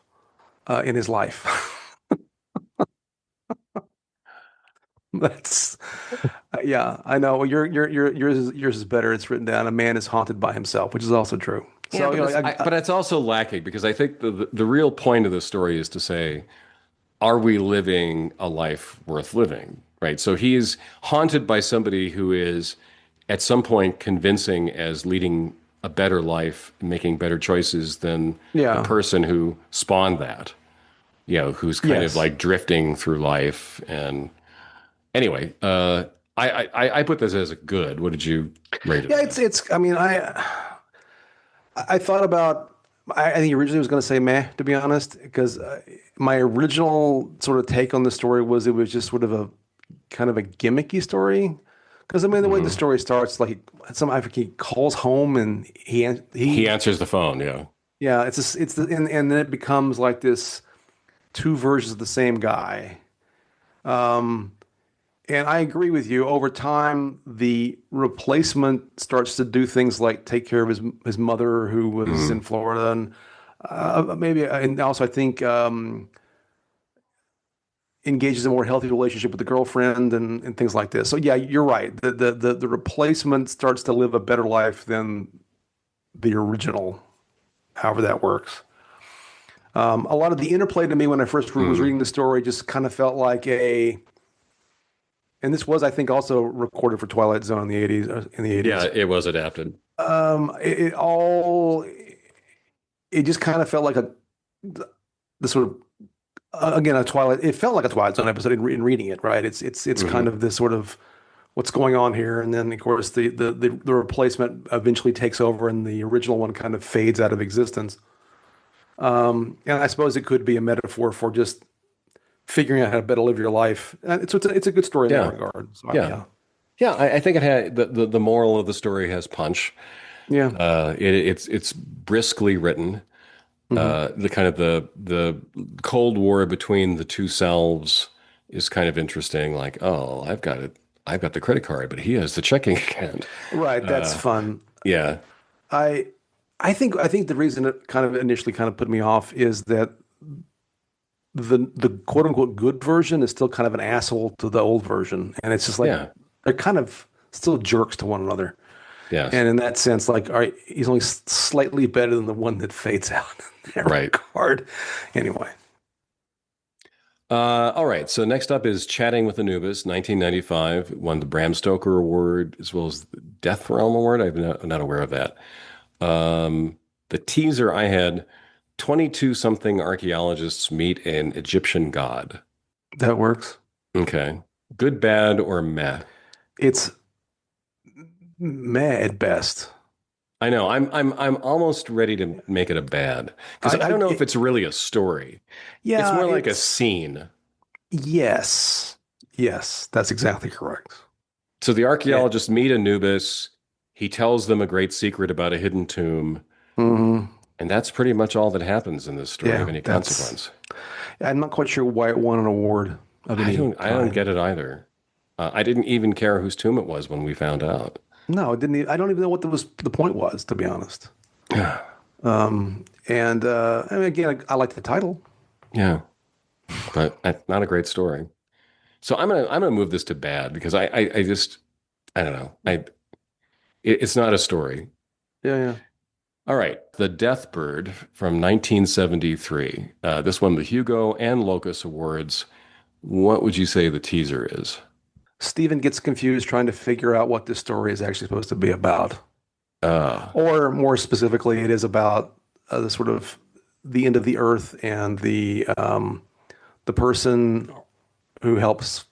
in his life. That's yeah, I know. Well, yours is better. It's written down. A man is haunted by himself, which is also true. Yeah, So but but it's also lacking because I think the real point of the story is to say, are we living a life worth living? Right. So he's haunted by somebody who is at some point convincing as leading a better life, making better choices than the yeah, person who spawned that, who's kind of yes, like drifting through life. And anyway, I put this as a good. What did you rate it yeah. as? It's. I mean, I thought about. I think originally I was going to say meh, to be honest, because my original sort of take on the story was it was just sort of a kind of a gimmicky story. Because I mean, the way the Mhm. story starts, like I think he calls home and He he answers the phone. Yeah. yeah, and then it becomes like this two versions of the same guy. Um, And I agree with you. Over time, the replacement starts to do things like take care of his mother who was in Mhm. Florida, and maybe, and also I think engages in a more healthy relationship with the girlfriend and things like this. So yeah, you're right. The replacement starts to live a better life than the original, however that works. A lot of the interplay to me when I first was Mhm. reading the story just kind of felt like and this was, I think, also recorded for Twilight Zone in the 80s. In the Yeah, 80s, it was adapted. it all it just kind of felt like the sort of again a Twilight. It felt like a Twilight Zone episode in reading it. Right? It's kind Hmm. of this sort of what's going on here, and then of course the replacement eventually takes over, and the original one kind of fades out of existence. And I suppose it could be a metaphor for just figuring out how to better live your life. And it's a good story in that Yeah, regard. So yeah, yeah, yeah. I think it had the moral of the story has punch. yeah. It's briskly written. Hmm. The kind of the Cold War between the two selves is kind of interesting. Like, oh, I've got the credit card, but he has the checking account. Right, that's Uh, fun. yeah, I I think the reason it kind of initially kind of put me off is that the quote unquote good version is still kind of an asshole to the old version, and it's just like yeah, they're kind of still jerks to one another. yes, And in that sense, like, all right, he's only slightly better than the one that fades out in that right. regard. Anyway, All right. So next up is Chatting with Anubis, 1995. Won the Bram Stoker Award as well as the Death Realm Award. I'm not aware of that. The teaser I had 22 something archaeologists meet an Egyptian god. that works. Okay. Good, bad, or meh? It's meh at best. I know. I'm almost ready to make it a bad because I I don't know if it, it's really a story. It's yeah, more like a it's scene. yes, yes, that's exactly correct. So the Yeah. archaeologists meet Anubis. He tells them a great secret about a hidden tomb. Hmm. And that's pretty much all that happens in this story of Yeah, any that's. consequence. I'm not quite sure why it won an award of any I don't kind. get it either. I didn't even care whose tomb it was when we found out. No, it didn't. I don't even know what the point was, to be honest. And I mean, again, I like the title. Yeah, but not a great story. So I'm gonna move this to bad because I just I don't know. It's not a story. Yeah, yeah. All right, The Death Bird from 1973. This won the Hugo and Locus Awards. What would you say the teaser is? Stephen gets confused trying to figure out what this story is actually supposed to be about. Uh, Or more specifically, it is about the sort of the end of the earth and the person who helps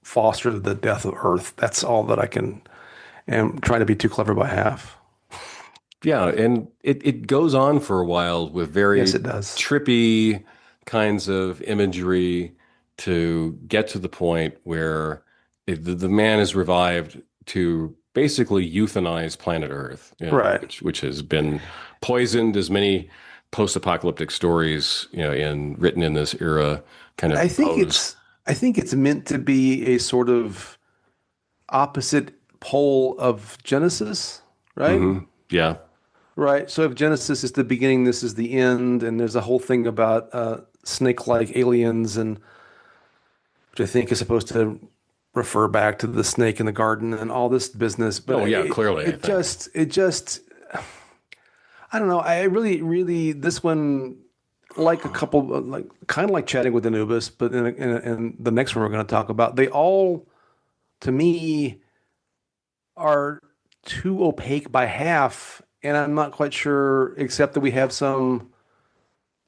foster the death of Earth. That's all that I can am trying to be too clever by half. Yeah, and it goes on for a while with Yes, very it does. trippy kinds of imagery to get to the point where the man is revived to basically euthanize planet Earth, you know, Right. which has been poisoned as many post-apocalyptic stories, you know, in written in this era kind I of think pose. it's I think it's meant to be a sort of opposite pole of Genesis, right? Yeah. Right. So if Genesis is the beginning, this is the end, and there's a whole thing about snake-like aliens, and which I think is supposed to refer back to the snake in the garden and all this business. But Oh yeah, clearly, I think. it just, I don't know. I really, really, this one, like a couple, like kind of like Chatting with Anubis, but in the next one we're going to talk about, they all, to me, are too opaque by half, and I'm not quite sure, except that we have some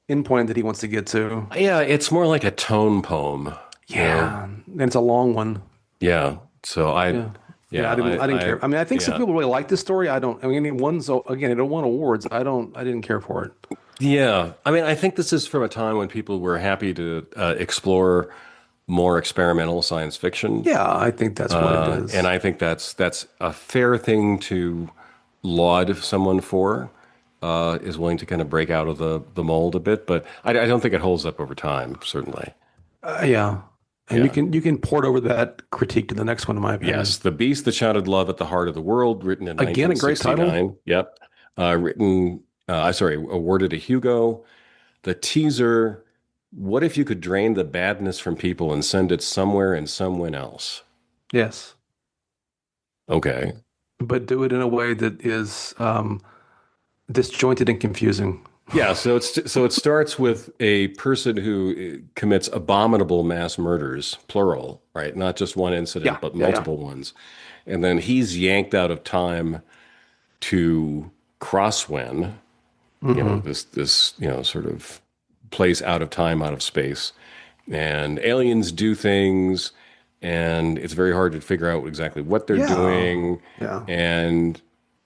endpoint that he wants to get to. Yeah, it's more like a tone poem, you know. Yeah, and it's a long one. Yeah. So Yeah. Yeah, I didn't care. I mean, I think some yeah. people really like this story. I don't. I mean, it won so again, it won awards. I didn't care for it. Yeah. I mean, I think this is from a time when people were happy to explore more experimental science fiction. Yeah, I think that's what it And is. I think that's a fair thing to laud someone for, is willing to kind of break out of the mold a bit. But I don't think it holds up over time, certainly. Yeah. And Yeah. you can port over that critique to the next one, in my opinion. Yes, The Beast That Shouted Love at the Heart of the World, written in Again, a great title. 1969. Yep. Awarded a Hugo. The teaser, what if you could drain the badness from people and send it somewhere and someone else? Yes, Okay. but do it in a way that is disjointed and confusing. Yeah, so it starts with a person who commits abominable mass murders, plural, right? Not just one incident, Yeah, but yeah, yeah. multiple ones. And then he's yanked out of time to crosswind, Hmm. sort of place out of time, out of space. And aliens do things, and it's very hard to figure out exactly what they're Yeah, doing. yeah, And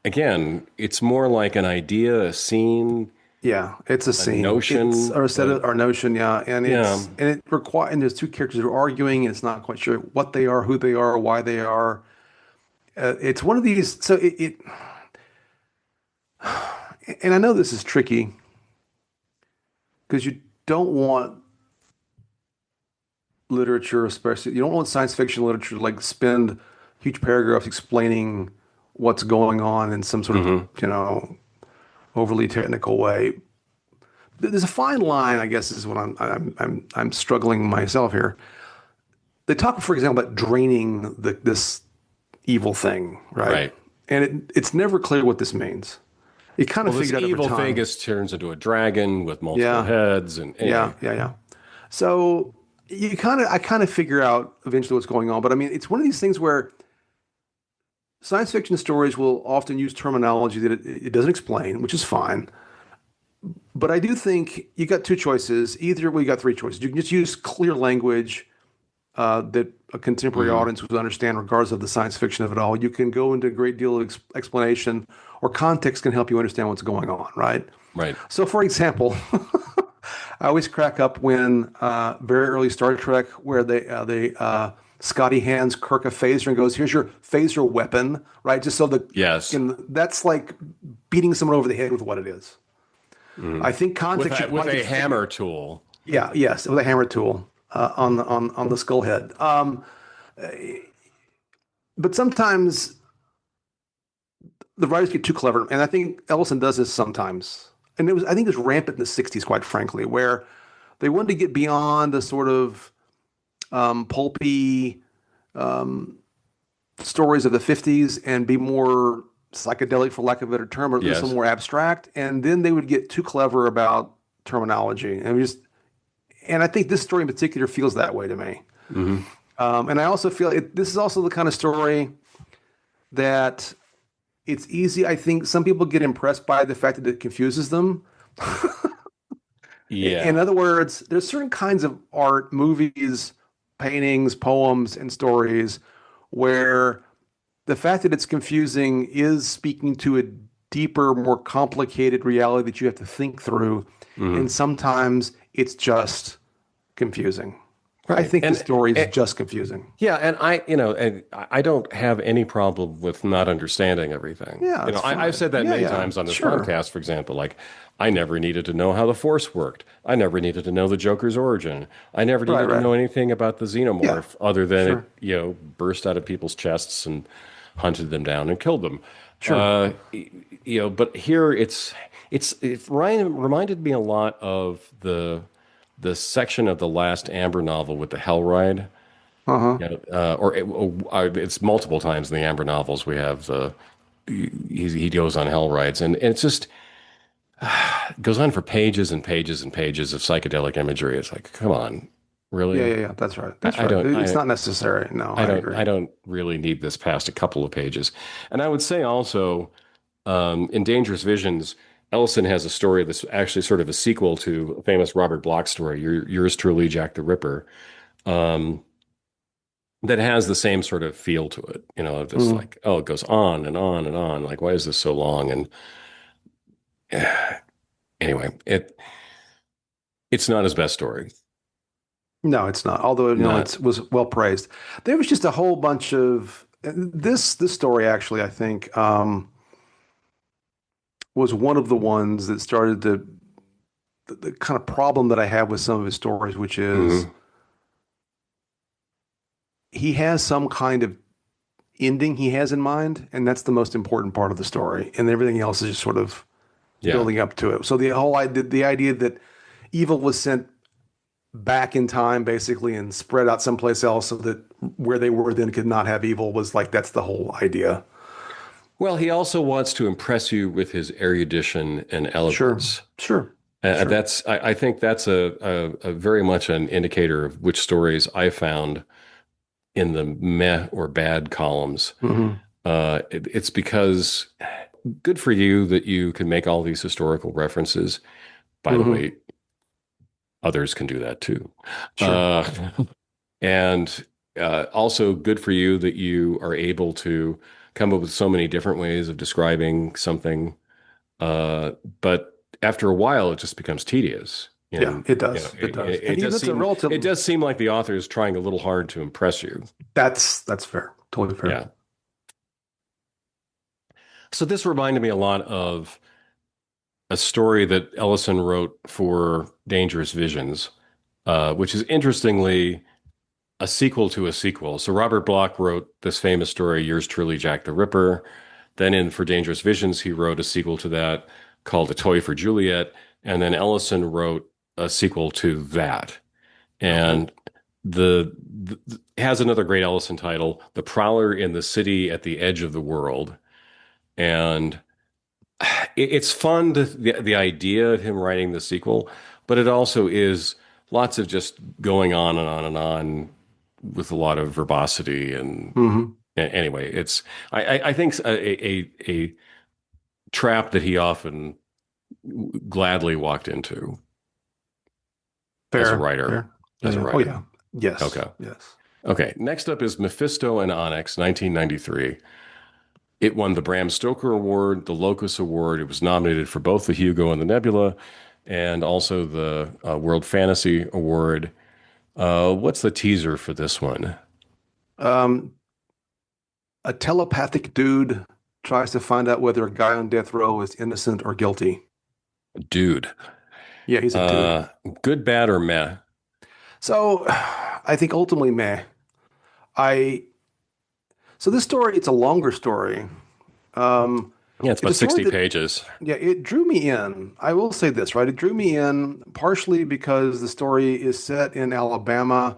again, it's more like an idea, a scene, yeah. It's a a scene. It's notion, or a set but of our notion. Yeah, yeah, and it require and there's two characters who are arguing. And it's not quite sure what they are, who they are, why they are. It's one of these. And I know this is tricky because you don't want literature, especially you don't want science fiction literature to like spend huge paragraphs explaining what's going on in some sort of, hmm overly technical way. There's a fine line, I guess, is what I'm struggling myself here. They talk, for example, about draining this evil thing, right? right. And it's never clear what this means. You kind of Well, this figured out over evil thing time. turns into a dragon with multiple Yeah, heads, and yeah, anyway, yeah, yeah. So I kind of figure out eventually what's going on. But I mean, it's one of these things where science fiction stories will often use terminology that it doesn't explain, which is fine. But I do think you got two choices. Either we got three choices. You can just use clear language that a contemporary hmm audience would understand, regardless of the science fiction of it all. You can go into a great deal of explanation, or context can help you understand what's going on, right? right. So, for example, I always crack up when very early Star Trek, where Scotty hands Kirk a phaser and goes, "Here's your phaser weapon," right? Just so that Yes. that's like beating someone over the head with what it is. hmm I think context should With probably a get figured. hammer tool. Yeah, yes, with a hammer tool on the skull head. But sometimes the writers get too clever, and I think Ellison does this sometimes. And I think it was rampant in the '60s, quite frankly, where they wanted to get beyond the sort of pulpy stories of the '50s and be more psychedelic, for lack of a better term, or at least a Yes. more abstract. And then they would get too clever about terminology, and I think this story in particular feels that way to me. hmm And I also feel this is also the kind of story that it's easy. I think some people get impressed by the fact that it confuses them. In Yeah. other words, there's certain kinds of art, movies, paintings, poems, and stories where the fact that it's confusing is speaking to a deeper, more complicated reality that you have to think through. hmm And sometimes it's just confusing. I Right. think the story is And just confusing. yeah, and I don't have any problem with not understanding everything. Yeah, it's I've fine. said that Yeah, many yeah, times on this sure. podcast, for example, like I never needed to know how the Force worked. I never needed to know the Joker's origin. I never Right, needed to right. know anything about the Yeah, xenomorph other than it, sure, burst out of people's chests and hunted them down and killed them. sure. But here Ryan reminded me a lot of the section of the last Amber novel with the Hell Ride. Uh-huh. It's multiple times in the Amber novels we have he goes on hell rides, and it's just it goes on for pages and pages and pages of psychedelic imagery. It's like, come on, Yeah, really? yeah, yeah. That's right. That's I right. don't It's not necessary. No, I I agree. don't really need this past a couple of pages. And I would say also in Dangerous Visions, Ellison has a story that's actually sort of a sequel to a famous Robert Bloch story, yours truly, Jack the Ripper. Um, that has the same sort of feel to it. Just Mm. like, oh, it goes on and on and on. Like, why is this so long? And anyway, it's not his best story. No, it's not. Although, Not. it was well praised. There was just a whole bunch of this story actually, I think, was one of the ones that started the, kind of problem that I have with some of his stories, which is hmm he has some kind of ending he has in mind, and that's the most important part of the story, and everything else is just sort of Yeah. building up to it. So the idea that evil was sent back in time basically and spread out someplace else so that where they were then could not have evil was like that's the whole idea. Well, he also wants to impress you with his erudition and Sure, eloquence. sure, sure. I think that's a very much an indicator of which stories I found in the meh or bad columns. Hmm. It's because good for you that you can make all these historical references. By the Hmm. way, others can do that too. Sure. Uh, and also good for you that you are able to come up with so many different ways of describing something. But after a while, it just becomes tedious. Yeah, And it you know, does. It does. And even it's a relative. it does seem like the author is trying a little hard to impress you. That's fair. Totally fair. Yeah. So this reminded me a lot of a story that Ellison wrote for Dangerous Visions, which is interestingly a sequel to a sequel. So Robert Bloch wrote this famous story, Yours Truly, Jack the Ripper. Then in For Dangerous Visions, he wrote a sequel to that called A Toy for Juliet. And then Ellison wrote a sequel to that. Okay. And the has another great Ellison title, The Prowler in the City at the Edge of the World. And it's fun the idea of him writing the sequel, but it also is lots of just going on and on and on with a lot of verbosity and Hmm. anyway, it's I think a trap that he often gladly walked into as a Fair. writer. Fair. As a Yeah. Oh writer. yeah. Yes. Okay. Yes. Okay. Next up is Mephisto and Onyx, 1993. It won the Bram Stoker Award, the Locus Award. It was nominated for both the Hugo and the Nebula, and also the World Fantasy Award. What's the teaser for this one? Um, a telepathic dude tries to find out whether a guy on death row is innocent or guilty. Dude. Yeah, he's a dude. Uh, Good, bad, or meh? So I think ultimately, meh. I so this story, it's a longer story. Um, Yeah, it's it's about a story 60 that pages. yeah, it drew me in. I will say this, right? It drew me in partially because the story is set in Alabama,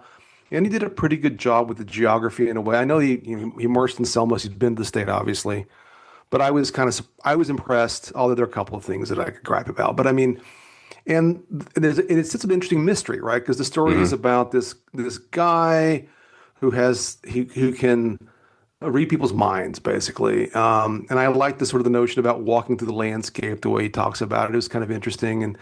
and he did a pretty good job with the geography in a way. I know he immersed in Selma. He's been to the state, obviously, but I was impressed. Although there are a couple of things that I could gripe about, but I mean, it's such an interesting mystery, right? Because the story is Hmm. about this guy who can read people's minds, basically. And I like the sort of the notion about walking through the landscape, the way he talks about it. It was kind of interesting. And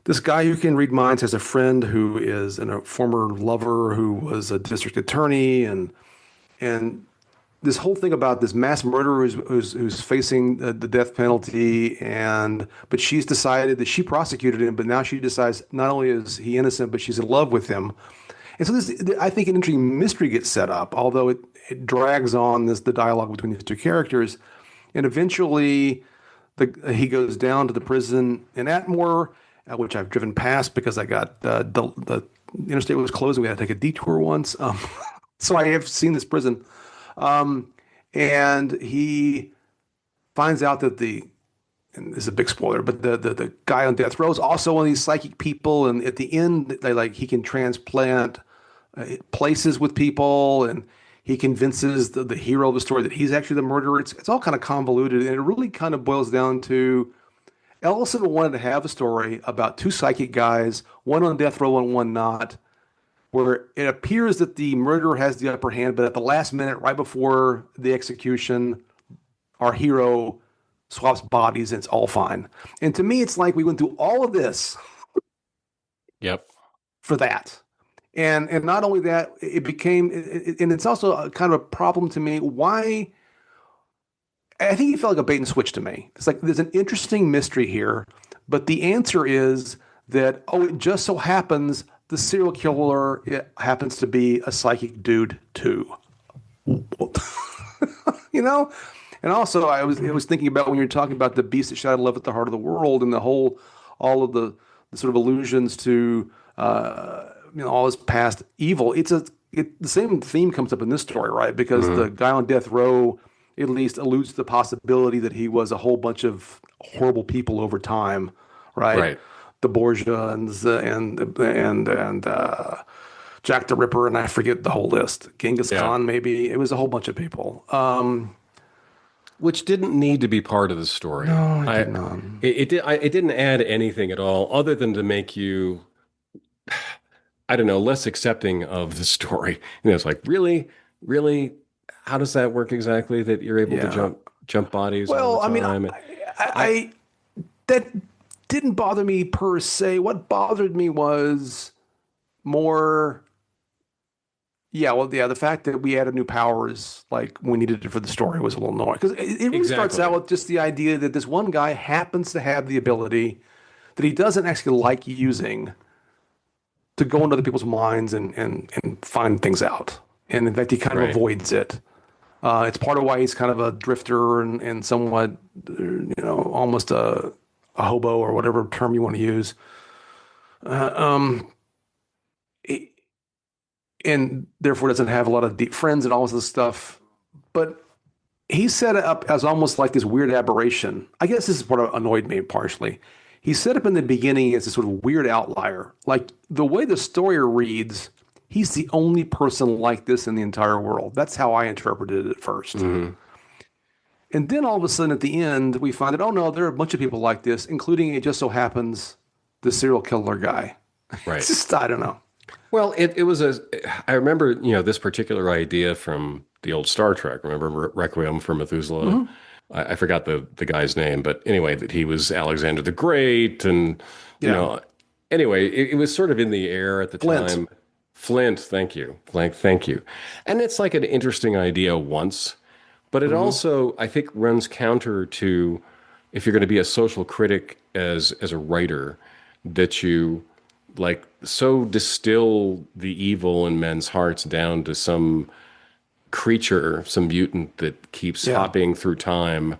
this guy who can read minds has a friend who is a former lover who was a district attorney, and this whole thing about this mass murderer who's facing the death penalty, and but she's decided that she prosecuted him, but now she decides not only is he innocent, but she's in love with him. And so this, I think, an interesting mystery gets set up, although it drags on the dialogue between these two characters, and eventually he goes down to the prison in Atmore, which I've driven past because I got the interstate was closed and we had to take a detour once. So I have seen this prison, um, and he finds out that and this is a big spoiler, but the guy on death row is also one of these psychic people, and at the end, he can transplant places with people, and he convinces the hero of the story that he's actually the murderer. It's all kind of convoluted, and it really kind of boils down to Ellison wanted to have a story about two psychic guys, one on death row and one not, where it appears that the murderer has the upper hand, but at the last minute, right before the execution, our hero swaps bodies and it's all fine. And to me, it's like we went through all of this Yep. for that. And not only that, and it's also a kind of a problem to me. Why? I think it felt like a bait and switch to me. It's like there's an interesting mystery here, but the answer is that, oh, it just so happens the serial killer it happens to be a psychic dude too. you know? And also, I was thinking about when you're talking about the beast that shouted love at the heart of the world and all of the sort of allusions to all this past evil. It's a the same theme comes up in this story, right? Because the guy on death row at least alludes to the possibility that he was a whole bunch of horrible people over time, right? Right. The Borgia and Jack the Ripper, and I forget the whole list. Genghis Yeah. Khan, maybe. It was a whole bunch of people. Which didn't need to be part of the story. No, I did not. It didn't add anything at all other than to make you, I don't know, less accepting of the story. It's like, really, really, how does that work exactly? That you're able to Yeah. jump bodies all Well, the I mean, time? I that didn't bother me per se. What bothered me was more, yeah, well, yeah, the fact that we added new powers like we needed it for the story was a little annoying because it really starts Exactly. out with just the idea that this one guy happens to have the ability that he doesn't actually like using to go into other people's minds and find things out. And in fact, he kind of Right. avoids it. It's part of why he's kind of a drifter and somewhat, almost a hobo or whatever term you want to use. Uh, um, it- and therefore doesn't have a lot of deep friends and all this stuff. But he set it up as almost like this weird aberration. I guess this is what annoyed me partially. He set up in the beginning as this sort of weird outlier. Like the way the story reads, he's the only person like this in the entire world. That's how I interpreted it at first. Hmm. And then all of a sudden at the end, we find that, oh no, there are a bunch of people like this, including it just so happens the serial killer guy. It's Right. just, I don't know. Well, it was I remember, this particular idea from the old Star Trek. Remember Requiem for Methuselah? Mhm. I forgot the guy's name, but anyway, that he was Alexander the Great, and you Yeah. know, anyway, it was sort of in the air at the Flint. time. Flint, thank you, thank you. And it's like an interesting idea once, but it Hmm. also, I think, runs counter to if you're going to be a social critic as a writer, that you like so distill the evil in men's hearts down to some creature, some mutant that keeps Yeah. hopping through time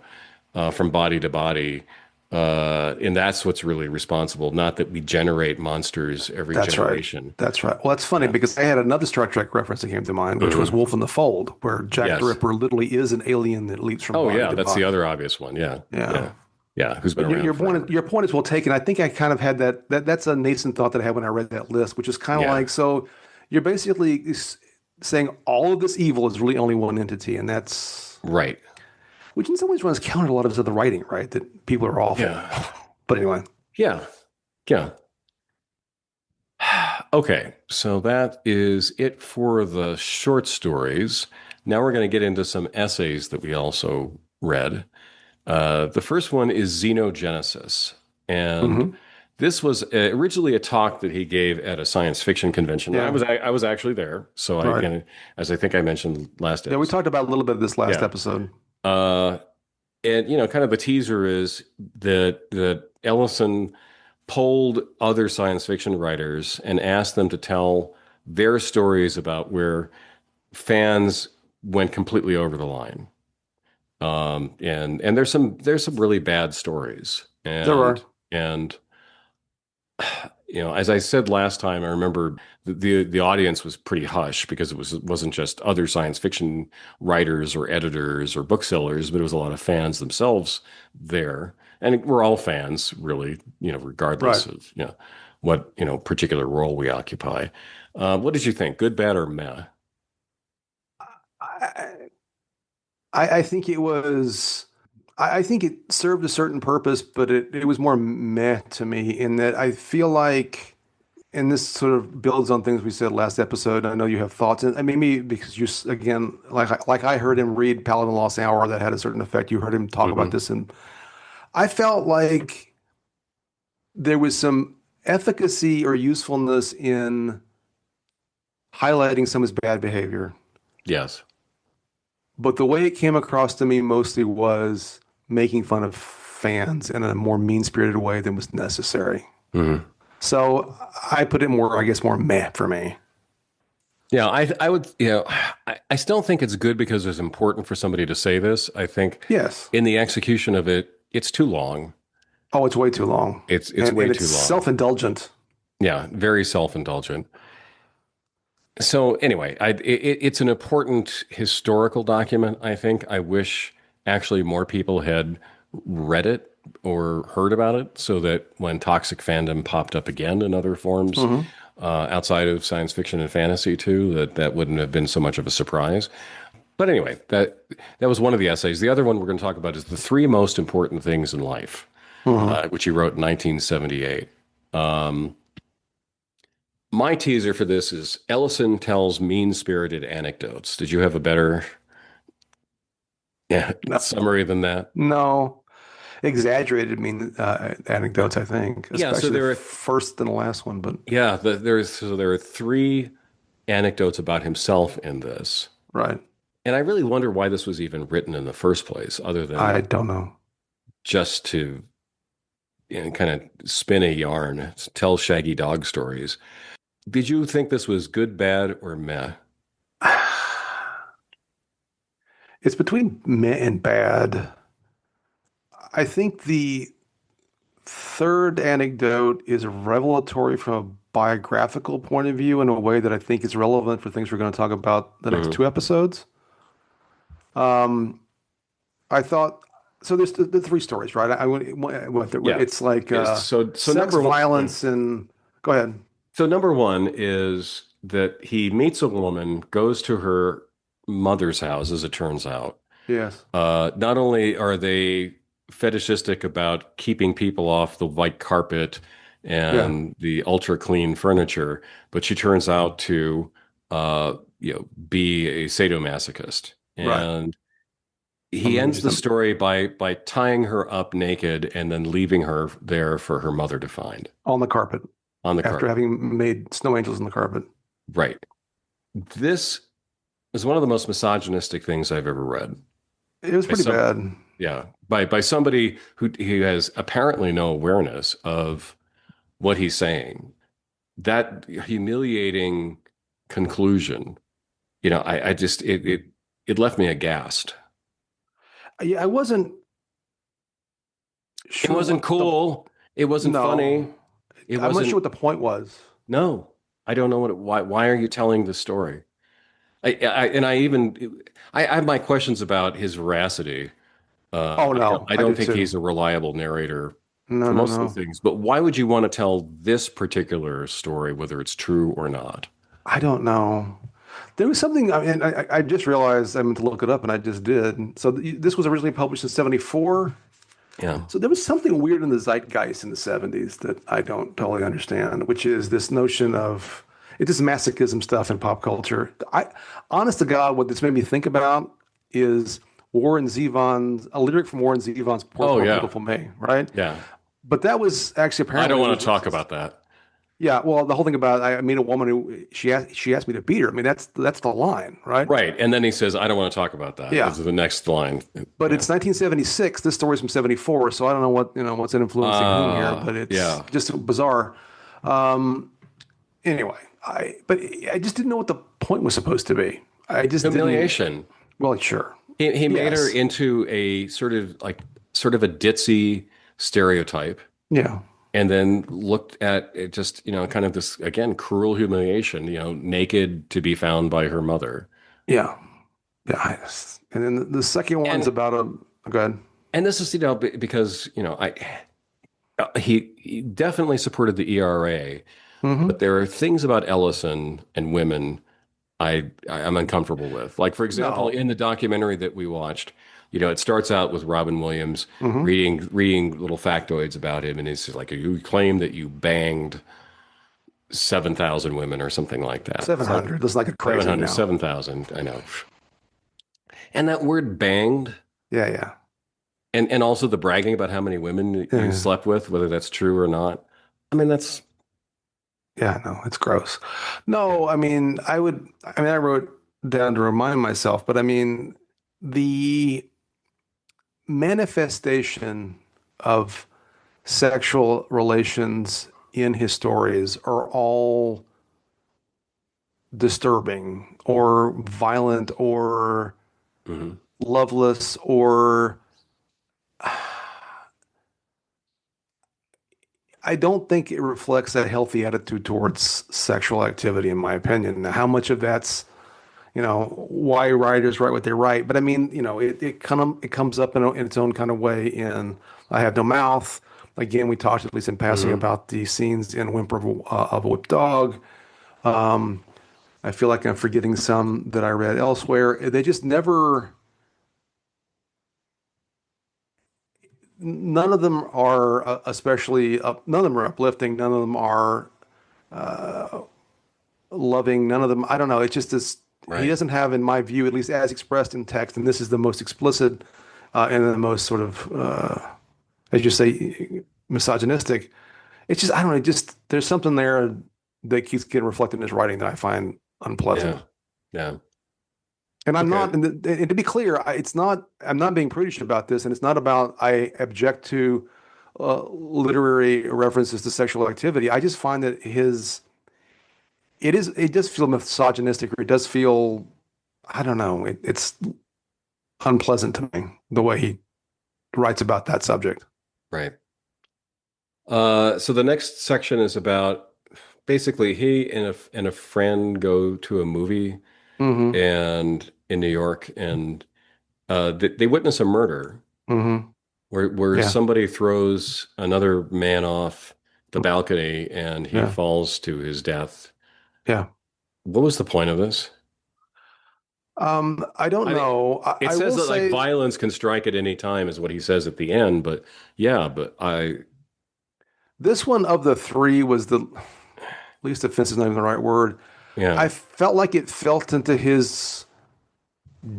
from body to body. And that's what's really responsible, not that we generate monsters every That's right. generation. That's right. Well, that's funny because I had another Star Trek reference that came to mind, which was Mhm. Wolf in the Fold, where Jack the Yes. Ripper literally is an alien that leaps from Oh, body yeah, to that's the body. other obvious one. Yeah. Yeah. Yeah. Yeah. Who's been But around forever. your point is well taken. I think I kind of had that's a nascent thought that I had when I read that list, which is kind of Yeah. like, so you're basically saying all of this evil is really only one entity, and that's Right. which in some ways runs counter to a lot of his other writing, right? That people are awful. Yeah. But anyway, Yeah. Yeah. Okay. So that is it for the short stories. Now we're going to get into some essays that we also read. The first one is Xenogenesis. And hmm this was originally a talk that he gave at a science fiction convention. yeah, I was actually there. So right. as I think I mentioned last Yeah, we episode. talked about a little bit of this last Yeah. episode. Uh, and kind of the teaser is that Ellison polled other science fiction writers and asked them to tell their stories about where fans went completely over the line. And there's some really bad stories. There are. And as I said last time, I remember the audience was pretty hush because it wasn't just other science fiction writers or editors or booksellers, but it was a lot of fans themselves there. And we're all fans, really, Right. regardless of what particular role we occupy. What did you think? Good, bad, or meh? I, I think it was. I think it served a certain purpose, but it was more meh to me in that I feel like, and this sort of builds on things we said last episode. I know you have thoughts, and maybe because again, like I heard him read Paladin Lost Hour, that had a certain effect. You heard him talk about Hmm. this, and I felt like there was some efficacy or usefulness in highlighting some of his bad behavior. Yes. But the way it came across to me mostly was making fun of fans in a more mean-spirited way than was necessary. Hmm. So I put it more, I guess, more meh for me. Yeah, I would, I still think it's good because it's important for somebody to say this. I think Yes. in the execution of it, it's too long. Oh, it's way too long. It's And way it's too long. self-indulgent. Yeah, very self-indulgent. So anyway, it's an important historical document, I think. I wish actually more people had read it or heard about it so that when toxic fandom popped up again in other forms, Hmm. outside of science fiction and fantasy too, that wouldn't have been so much of a surprise. But anyway, that was one of the essays. The other one we're going to talk about is the three most important things in life, Hmm. which he wrote in 1978. My teaser for this is Ellison tells mean-spirited anecdotes. Did you have a better No, summary than that? no, exaggerated mean anecdotes, I think, Yeah, so especially the there are first and the last one. But there are three anecdotes about himself in this. right, And I really wonder why this was even written in the first place, other I than don't know. just to kind of spin a yarn, tell shaggy dog stories. Did you think this was good, bad, or meh? It's between meh and bad. I think the third anecdote is revelatory from a biographical point of view in a way that I think is relevant for things we're going to talk about the next Mhm. two episodes. Um, I thought so. There's the three stories, right? Yeah. It's like Yes. So sex, number one. violence, and go ahead. So number one is that he meets a woman, goes to her mother's house, as it turns out. Yes. Not only are they fetishistic about keeping people off the white carpet Yeah. and the ultra clean furniture, but she turns out to, be a sadomasochist. Right. And And he then ends use the them story by tying her up naked and then leaving her there for her mother to find on the carpet on the after carpet. having made snow angels on the carpet. Right. This is one of the most misogynistic things I've ever read. It was By pretty some, bad. yeah, by somebody who has apparently no awareness of what he's saying. That humiliating conclusion, I just it left me aghast. Yeah, I wasn't It sure wasn't what the cool. It wasn't no. funny. It I'm not sure wasn't. what the point was. No, I don't know why are you telling the story? I have my questions about his veracity. Oh I don't no, I I don't do think too. he's a reliable narrator No, for no, most of the no. things. But why would you want to tell this particular story, whether it's true or not? I don't know. There was something, I mean, I just realized I meant to look it up and I just did. So this was originally published in 74. Yeah. So there was something weird in the zeitgeist in the 70s that I don't totally understand, which is this notion of it's just masochism stuff in pop culture. Honest to God, what this made me think about is Warren Zevon's a lyric from Warren Zevon's "Poor, Oh Poor, yeah. Beautiful Me," right? Yeah. But that was actually I don't apparently want was to talk about that. yeah. Well, the whole thing about I meet a woman who she asked me to beat her. I mean, that's the line, right? Right. And then he says, I don't want to talk about that. Yeah. Is the next line. But Yeah. it's 1976. This story's from 74, so I don't know what's influencing whom here, but it's Yeah. just bizarre. Um, anyway, I just didn't know what the point was supposed to be. I just didn't. Humiliation. Well, sure, He made her yes, into a sort of a ditzy stereotype yeah, and then looked at it just, kind of this again cruel humiliation, naked to be found by her mother. yeah, yeah. And then the second one's And about a. Go ahead. and this is, because, I he definitely supported the ERA, but Hmm. there are things about Ellison and women I'm uncomfortable with. Like, for example, No. in the documentary that we watched, it starts out with Robin Williams Hmm. reading little factoids about him, and he's like, "You claim that you banged 7,000 women or something like that." It's like 700. That's like a crazy 700, now. 7,000. I know. And that word "banged," Yeah, yeah, and also the bragging about how many women you yeah. slept with, whether that's true or not. I mean, that's Yeah, no, it's gross. No, yeah. I wrote down to remind myself, but I mean, the manifestation of sexual relations in his stories are all disturbing or violent or Mhm. loveless or I don't think it reflects a healthy attitude towards sexual activity, in my opinion. Now, how much of that's, why writers write what they write. But I mean, it comes up in its own kind of way in I Have No Mouth. Again, we talked at least in passing Hmm. about the scenes in Whimper of a Whipped Dog. Um, I feel like I'm forgetting some that I read elsewhere. They just never, none of them are none of them are uplifting. None of them are loving. None of them, I don't know. It's just this, he Right. doesn't have, in my view, at least as expressed in text, and this is the most explicit and the most sort of, as you say, misogynistic. It's just, I don't know, just there's something there that keeps getting reflected in his writing that I find unpleasant. Yeah. Yeah. And I'm Okay. not, and to be clear, it's not, I'm not being prudish about this, and it's not about I object to literary references to sexual activity. I just find that it does feel misogynistic, or it does feel, I don't know, it's unpleasant to me the way he writes about that subject. Right. So the next section is about basically he and a friend go to a movie Hmm. and in New York, and they witness a murder Hmm. where Yeah. somebody throws another man off the balcony and he Yeah. falls to his death. Yeah. What was the point of this? I don't I mean, know. it I says will that like say violence can strike at any time, is what he says at the end. But yeah, but this one of the three was the least offensive, is not even the right word. yeah. I felt like it felt into his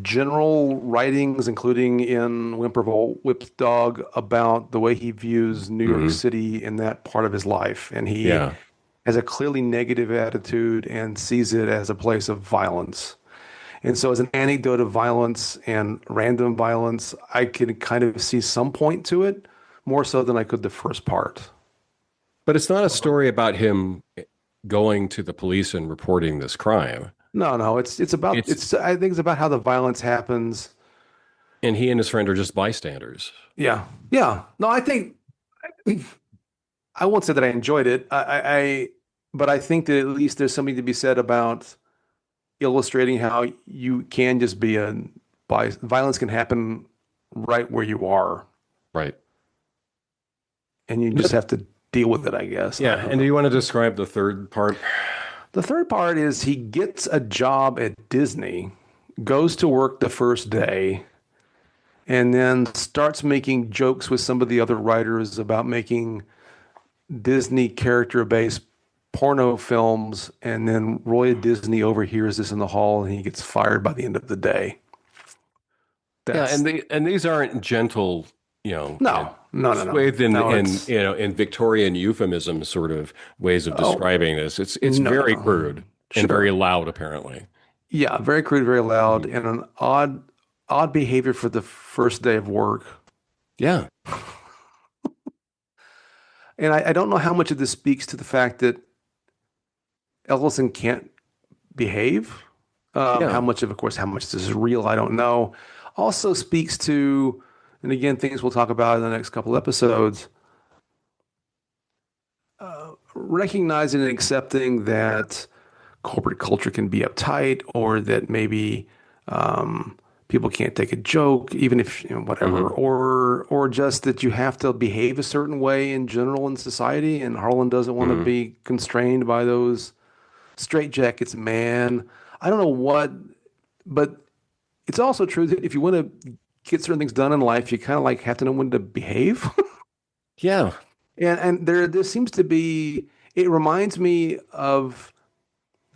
general writings, including in Whimperville Whipped Dog, about the way he views New York Hmm. City in that part of his life. And he Yeah. has a clearly negative attitude and sees it as a place of violence. And so, as an anecdote of violence and random violence, I can kind of see some point to it, more so than I could the first part. But it's not a story about him going to the police and reporting this crime. No, no, it's about It's I think it's about how the violence happens. and he and his friend are just bystanders. Yeah, yeah. No, I think I won't say that I enjoyed it. But I think that at least there's something to be said about illustrating how you can just be violence can happen right where you are, Right. and you just have to deal with it, I guess. I Yeah. don't And do know. you want to describe the third part? The third part is he gets a job at Disney, goes to work the first day, and then starts making jokes with some of the other writers about making Disney character-based porno films, and then Roy Disney overhears this in the hall, and he gets fired by the end of the day. Yeah, That's and these aren't gentle, and no, no, no, no, swathed in no. It's in Victorian euphemism sort of ways of oh describing this. It's no, no, very no. crude and very Sure, loud, apparently. yeah, very crude, very loud, Mhm. and an odd behavior for the first day of work. Yeah. And I don't know how much of this speaks to the fact that Ellison can't behave. How Yeah. much of course, how much this is real, I don't know. Also speaks to, and again, things we'll talk about in the next couple episodes, recognizing and accepting that corporate culture can be uptight, or that maybe people can't take a joke, even if whatever, Hmm. or just that you have to behave a certain way in general in society. And Harlan doesn't want to Hmm. be constrained by those straitjackets, man. I don't know what, but it's also true that if you want to get certain things done in life, you kind of like have to know when to behave. Yeah. And there seems to be, it reminds me of,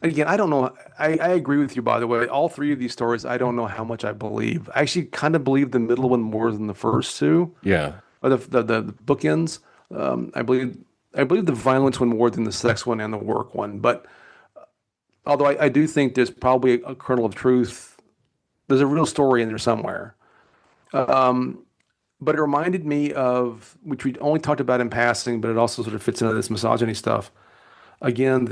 again, I don't know. I agree with you, by the way. All three of these stories, I don't know how much I believe. I actually kind of believe the middle one more than the first two, Yeah. or the bookends. Um, I believe I believe the violence one more than the sex one and the work one. But although I do think there's probably a kernel of truth, there's a real story in there somewhere. Um, but it reminded me of, which we only talked about in passing, but it also sort of fits into this misogyny stuff. Again,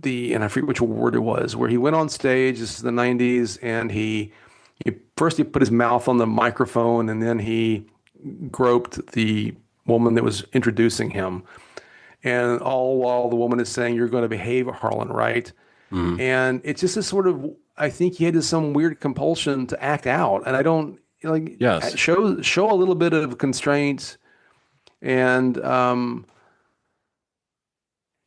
and I forget which word it was, where he went on stage, this is the 90s, and he first he put his mouth on the microphone, and then he groped the woman that was introducing him. And all while the woman is saying, "You're going to behave, Harlan, right?" Mhm. And it's just a sort of, I think he had this some weird compulsion to act out. And I don't like Yes. show a little bit of constraint. And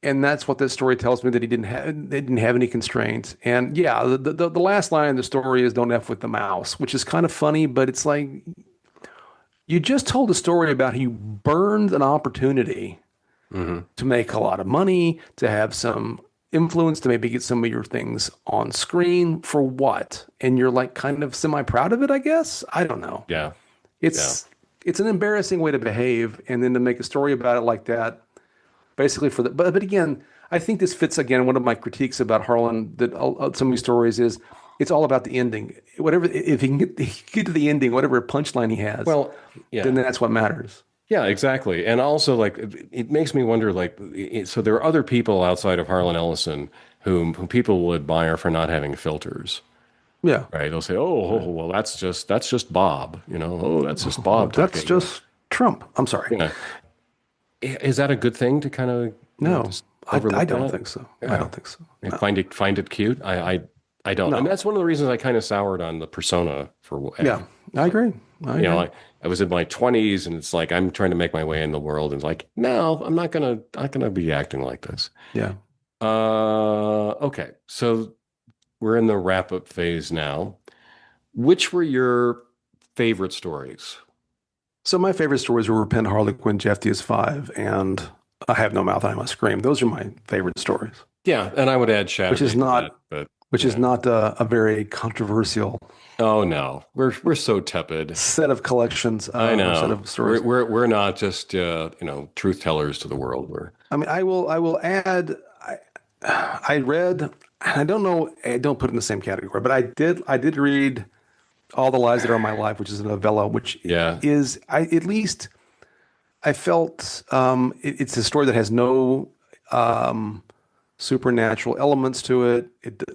and that's what this story tells me, that they didn't have any constraints. And yeah, the last line of the story is "Don't f with the mouse," which is kind of funny, but it's like you just told a story about how you burned an opportunity Hmm. to make a lot of money, to have some influence, to maybe get some of your things on screen for what? And you're like kind of semi proud of it, I guess. I don't know. Yeah. Yeah. It's it's an embarrassing way to behave, and then to make a story about it like that, basically for the. But again, I think this fits again. One of my critiques about Harlan, that some of these stories is it's all about the ending. Whatever, if he can get to the ending, whatever punchline he has, Well, then yeah. that's what matters. Yeah, exactly. And also, like, it makes me wonder, like, so there are other people outside of Harlan Ellison whom people will admire for not having filters, Yeah. right? They'll say, "Oh, well, that's just Bob," you know. "Oh, that's just Bob That's talking," you know. just Trump. I'm sorry. Yeah. Is that a good thing to kind of, No, just I overlook don't that? think so. I Yeah. don't think so. And No, find it cute? I don't. And no. that's one of the reasons I kind of soured on the persona for Yeah, I like, agree. I agree. I was in my 20s and it's like I'm trying to make my way in the world and like, no, I'm not gonna be acting like this. Yeah. Okay. So we're in the wrap up phase now. Which were your favorite stories? So my favorite stories were Repent, Harlequin, Jeff DS5, and I Have No Mouth, I Must Scream. Those are my favorite stories, Yeah, and I would add which is Chatterbait to that, not but which is yeah. not a very controversial Oh no, we're so tepid. set of collections I or set know. of We're stories. we're we're not just truth tellers to the world. We're I mean, I will add. I read, and I don't know. I don't put it in the same category, but I did read All the Lies That Are My Life, which is a novella, which yeah. is I at least I felt it's a story that has no supernatural elements to it.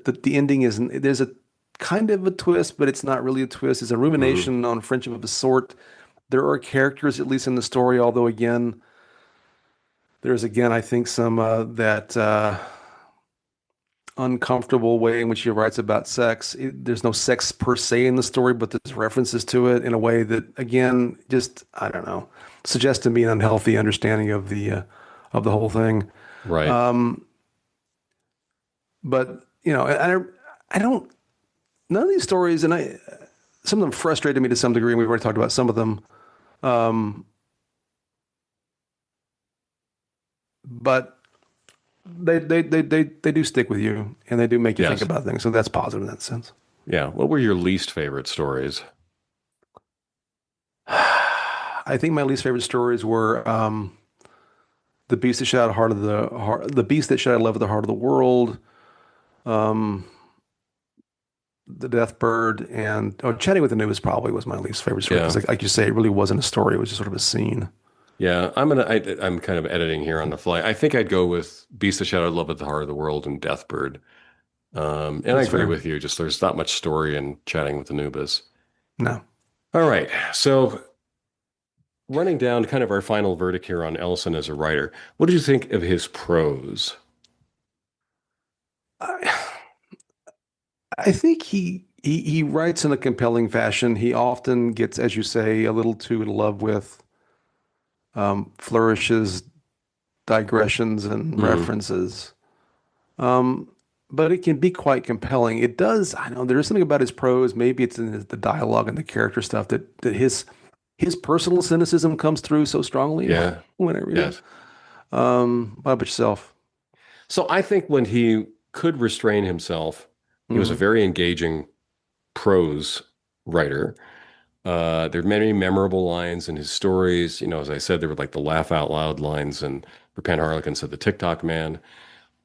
The ending isn't. There's a kind of a twist, but it's not really a twist. It's a Mhm. rumination on friendship of a sort. There are characters, at least in the story, although again, there's again, I think some that uncomfortable way in which he writes about sex. There's no sex per se in the story, but there's references to it in a way that, again, just I don't know, suggests to me an unhealthy understanding of the whole thing. Right. Um, but I don't. None of these stories, and some of them frustrated me to some degree, and we've already talked about some of them. Um, but they do stick with you, and they do make you think Yes. about things. So that's positive in that sense. Yeah. What were your least favorite stories? I think my least favorite stories were the beast that shot out heart of the heart, the beast that shot out love of the heart of the world, um, the death bird, and chatting with the Nubis probably was my least favorite story because, Yeah. like you say, it really wasn't a story; it was just sort of a scene. Yeah. I'm kind of editing here on the fly. I think I'd go with Beast of Shadow, Love at the Heart of the World, and Deathbird. And I That's agree fair. with you. Just there's not much story in chatting with Anubis. No. All right. So running down kind of our final verdict here on Ellison as a writer, what did you think of his prose? I, I think he writes in a compelling fashion. He often gets, as you say, a little too in love with flourishes, digressions, and Mm, references. Um, but it can be quite compelling. It does. I know there is something about his prose. Maybe it's in the dialogue and the character stuff that his personal cynicism comes through so strongly yeah. when I read it. Yes. What about yourself? So I think when he could restrain himself, he was a Hmm. very engaging prose writer. There are many memorable lines in his stories. As I said, there were like the laugh out loud lines and Repent Harlequin said the TikTok man.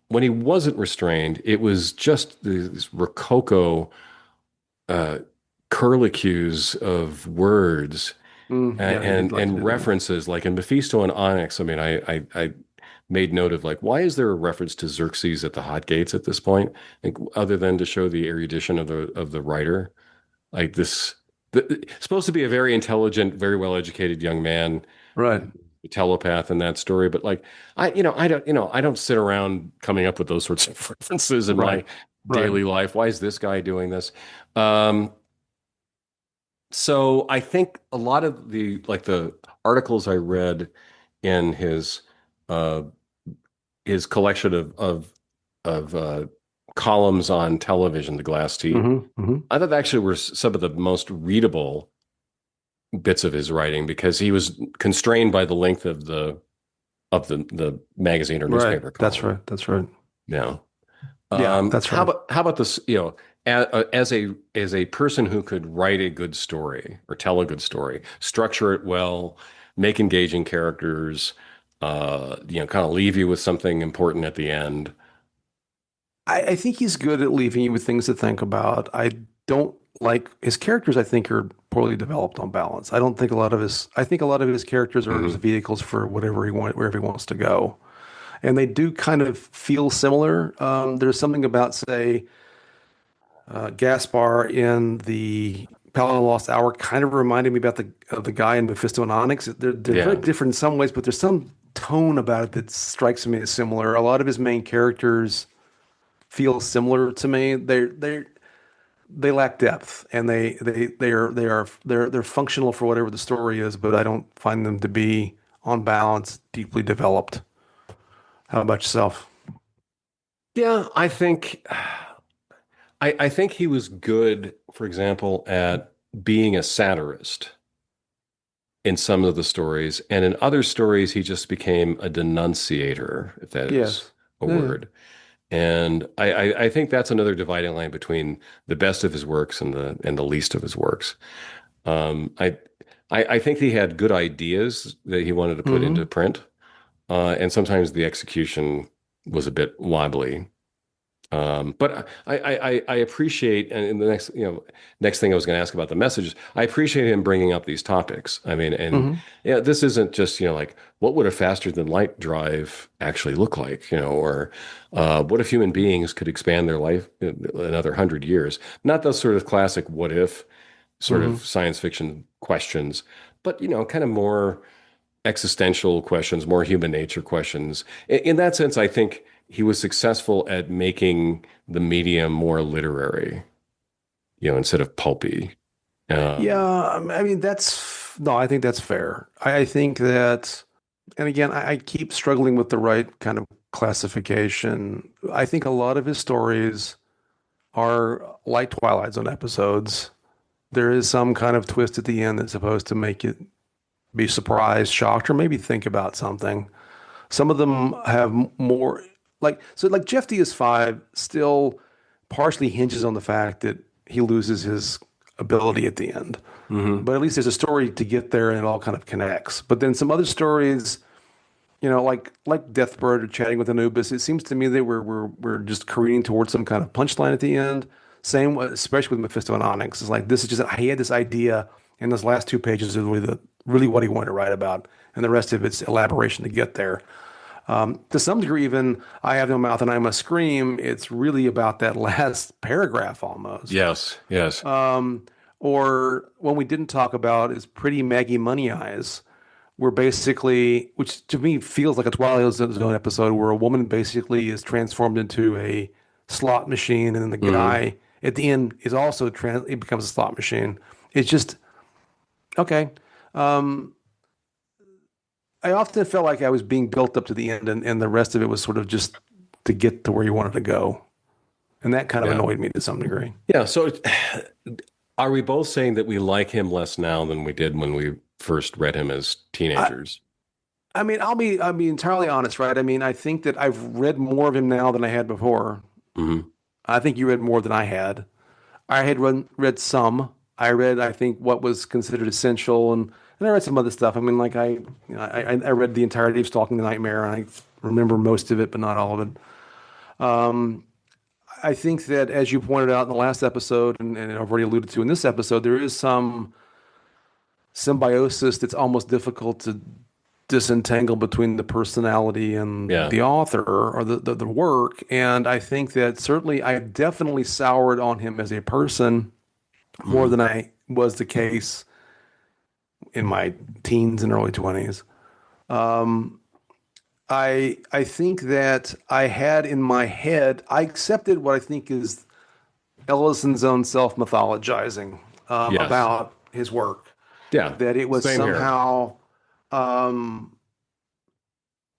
When he wasn't restrained, it was just these rococo uh, curlicues of words Yeah, he did like to and do that. references like in Mephisto and Onyx. I mean, I made note of like why is there a reference to Xerxes at the hot gates at this point? Like, other than to show the erudition of the writer, like this, supposed to be a very intelligent, very well educated young man. Right. the telepath in that story. But like, I don't sit around coming up with those sorts of references in Right. my Right. daily life. Why is this guy doing this? Um, so I think a lot of the articles I read in uh, his collection of columns on television, the Glass T, Hmm. I thought actually were some of the most readable bits of his writing because he was constrained by the length of the magazine or Right. newspaper That's column. right. That's right. Yeah. Yeah, that's right. How about this? As a person who could write a good story or tell a good story, structure it well, make engaging characters, kind of leave you with something important at the end. I think he's good at leaving you with things to think about. I don't like his characters, I think, are poorly developed on balance. I think a lot of his characters are just Hmm. vehicles for wherever he wants to go. And they do kind of feel similar. There's something about, say, Gaspar in the Paladin Lost Hour kind of reminded me about the guy in Mephisto and Onyx. They're very Yeah. different in some ways, but there's some tone about it that strikes me as similar. A lot of his main characters feel similar to me. They lack depth, and they're functional for whatever the story is, but I don't find them to be on balance deeply developed. How about yourself? Yeah, I think he was good, for example, at being a satirist in some of the stories, and in other stories, he just became a denunciator, if that is Yes. a Yeah, yeah. word. And I think that's another dividing line between the best of his works and the least of his works. Um, I, I think he had good ideas that he wanted to put into Hmm. print, and sometimes the execution was a bit wobbly. But I appreciate, and the next thing I was going to ask about the messages, I appreciate him bringing up these topics. I mean, and Hmm. yeah, this isn't just, like what would a faster than light drive actually look like, or what if human beings could expand their life another 100 years? Not those sort of classic what if sort of Hmm. science fiction questions, but kind of more existential questions, more human nature questions. In that sense, I think he was successful at making the medium more literary, instead of pulpy. Yeah, Um, I mean no, I think that's fair. I think that, and again, I keep struggling with the right kind of classification. I think a lot of his stories are like Twilight Zone episodes. There is some kind of twist at the end that's supposed to make you be surprised, shocked, or maybe think about something. Some of them have more like Jeff DS5 still partially hinges on the fact that he loses his ability at the end. mhm. But at least there's a story to get there and it all kind of connects. But then some other stories, like Deathbird or Chatting with Anubis, it seems to me that we're just careening towards some kind of punchline at the end. Same, especially with Mephisto and Onyx. It's like this is just he had this idea, and those last 2 pages are really what he wanted to write about, and the rest of it's elaboration to get there. To some degree, even I have no mouth and I must scream. It's really about that last paragraph almost. Yes, yes. Or one we didn't talk about is Pretty Maggie Money Eyes, where basically, which to me feels like a Twilight Zone episode, where a woman basically is transformed into a slot machine, and then the Mhm. guy at the end is also it becomes a slot machine. It's just okay. Um, I often felt like I was being built up to the end, and the rest of it was sort of just to get to where you wanted to go, and that kind of Yeah. annoyed me to some degree. Yeah. So are we both saying that we like him less now than we did when we first read him as I, teenagers? I mean, I'll be entirely honest, right? I mean, I think that I've read more of him now than I had before. Hmm. I think you read more than I had. I had read some. I read, I think, what was considered essential, and I read some other stuff. I mean, like I read the entirety of Stalking the Nightmare, and I remember most of it, but not all of it. I think that, as you pointed out in the last episode, and I've already alluded to in this episode, there is some symbiosis that's almost difficult to disentangle between the personality and Yeah. the author or the work. And I think that certainly I definitely soured on him as a person more Mhm. than I was the case in my teens and early 20s. I think that I had in my head, I accepted what I think is Ellison's own self-mythologizing Yes. about his work, Yeah. that it was Same here. somehow.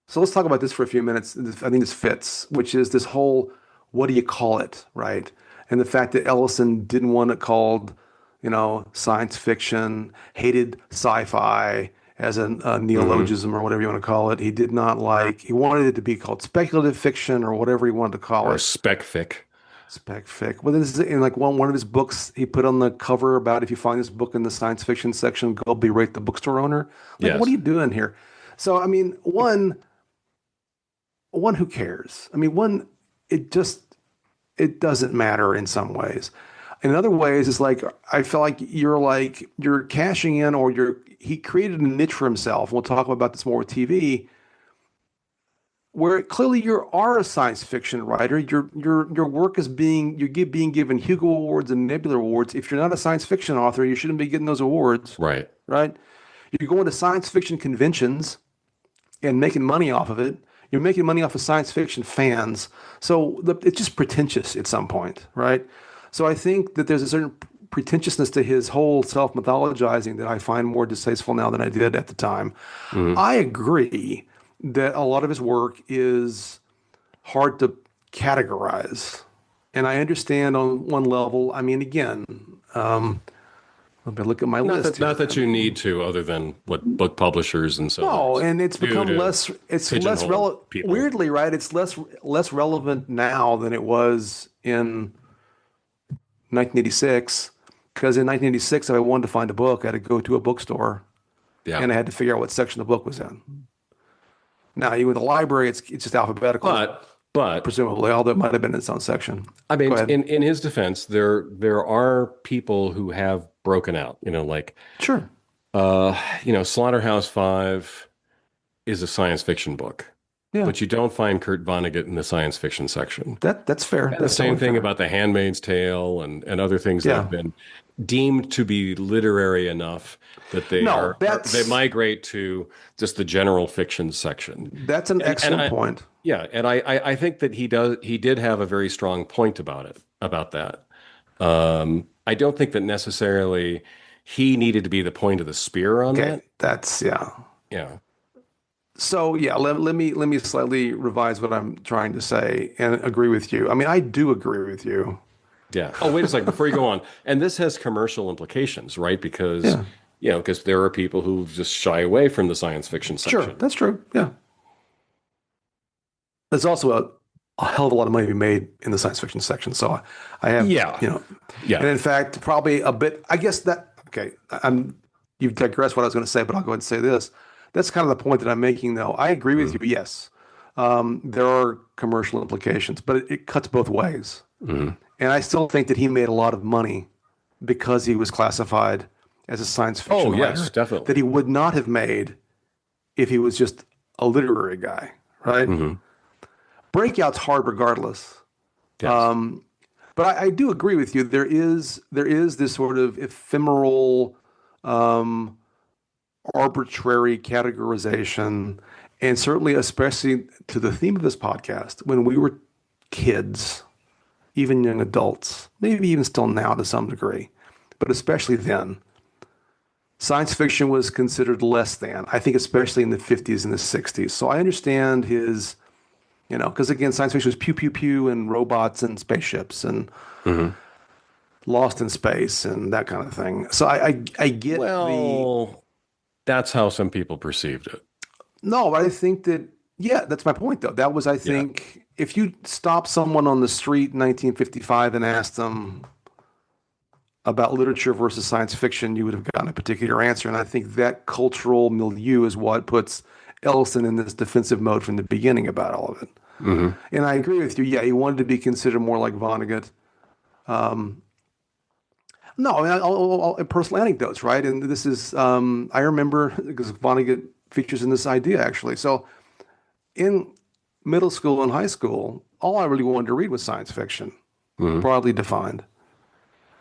So let's talk about this for a few minutes. I think this fits, which is this whole, what do you call it, right? And the fact that Ellison didn't want it called, science fiction, hated sci-fi as a Hmm. neologism or whatever you want to call it. He did not like, he wanted it to be called speculative fiction or whatever he wanted to call Or it. spec fic. Spec fic. Well, this is in like one of his books he put on the cover about if you find this book in the science fiction section, go berate the bookstore owner. Like, what are Yes. you doing here? So, I mean, one, who cares? I mean, one, it just it doesn't matter in some ways. In other ways, it's like I feel like you're cashing in, or he created a niche for himself. We'll talk about this more with TV, where clearly you are a science fiction writer. Your work is being given Hugo Awards and Nebula Awards. If you're not a science fiction author, you shouldn't be getting those awards, Right. right? You're going to science fiction conventions and making money off of it. You're making money off of science fiction fans. So it's just pretentious at some point, right? So I think that there's a certain pretentiousness to his whole self-mythologizing that I find more distasteful now than I did at the time. Hmm. I agree that a lot of his work is hard to categorize. And I understand on one level. I mean, again, let me look at my Not list that here. not that you need to, other than what book publishers and No, sellers and it's do become to less. It's less pigeonhole relevant. people. Weirdly, right? It's less relevant now than it was in 1986. Because in 1986, if I wanted to find a book, I had to go to a bookstore, Yeah. and I had to figure out what section the book was in. Now, you with the library, it's just alphabetical, But presumably, although it might have been in its own section. I Go mean, ahead. in his defense, there are people who have broken out. Like Sure. Slaughterhouse-Five is a science fiction book, Yeah. but you don't find Kurt Vonnegut in the science fiction section. That's fair. And the That's same totally thing fair. about The Handmaid's Tale and other things that Yeah. have been deemed to be literary enough that No, they migrate to just the general fiction section. that's an And excellent point. I think that he did have a very strong point about that. I don't think that necessarily he needed to be the point of the spear on Okay. that. That's yeah. Yeah. So yeah, let me slightly revise what I'm trying to say and agree with you. I mean, I do agree with you. Yeah. Oh, wait a second before you go on. And this has commercial implications, right? Because, Yeah, because there are people who just shy away from the science fiction sure, section. that's true. Yeah, there's also a hell of a lot of money to be made in the science fiction section. So I have, Yeah. and Yeah. in fact, probably a bit. I guess that okay. You've digressed what I was going to say, but I'll go ahead and say this. That's kind of the point that I'm making, though. I agree with Mm-hmm. you. Yes, there are commercial implications, but it cuts both ways. Mm-hmm. And I still think that he made a lot of money because he was classified as a science Oh, fiction yes, writer that definitely. he would not have made if he was just a literary guy, right? Hmm. Breakout's hard regardless. Yes. But I do agree with you. There is this sort of ephemeral, um, arbitrary categorization, and certainly, especially to the theme of this podcast, when we were kids, even young adults, maybe even still now to some degree, but especially then, science fiction was considered less than. I think, especially in the 50s and the 60s. So I understand his, because again, science fiction was pew pew pew and robots and spaceships and Hmm. lost in space and that kind of thing. So I get the Well, that's how some people perceived it. no, but I think that yeah, that's my point though. That was I Yeah. think if you stop someone on the street in 1955 and asked them about literature versus science fiction, you would have gotten a particular answer. And I think that cultural milieu is what puts Ellison in this defensive mode from the beginning about all of it. Hmm. And I agree with you. Yeah, he wanted to be considered more like Vonnegut. No, I mean, personal anecdotes, right? And this is, I remember because Vonnegut features in this idea actually. So in middle school and high school, all I really wanted to read was science fiction, Hmm. broadly defined.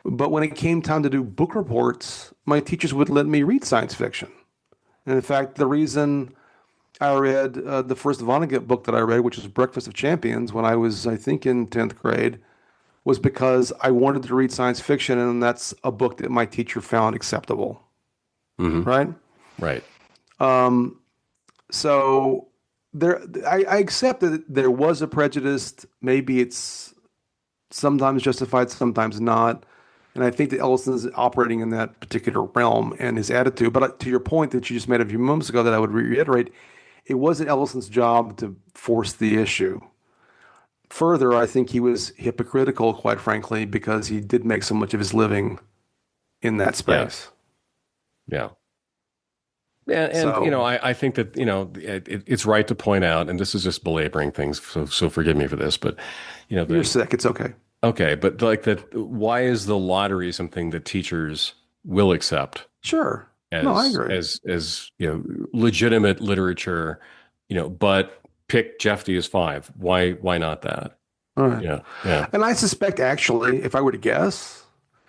But when it came time to do book reports, my teachers would let me read science fiction. And in fact, the reason I read the first Vonnegut book that I read, which was Breakfast of Champions, when I was, I think, in 10th grade, was because I wanted to read science fiction, and that's a book that my teacher found acceptable, Hmm. right? Right. So I accept that there was a prejudice. Maybe it's sometimes justified, sometimes not. And I think that Ellison's operating in that particular realm and his attitude. But to your point that you just made a few moments ago, that I would reiterate, it wasn't Ellison's job to force the issue. Further, I think he was hypocritical, quite frankly, because he did make so much of his living in that Yes. space. Yeah. And you know, So I think that you know it's right to point out, and this is just belaboring things, so forgive me for this, but you know you're that sick. It's okay. okay, but like that, why is the lottery something that teachers will accept Sure. No, I as agree. you know legitimate literature, you know, but pick Jeff D as five. Why not that? All right. Yeah, yeah. And I suspect, actually, if I were to guess,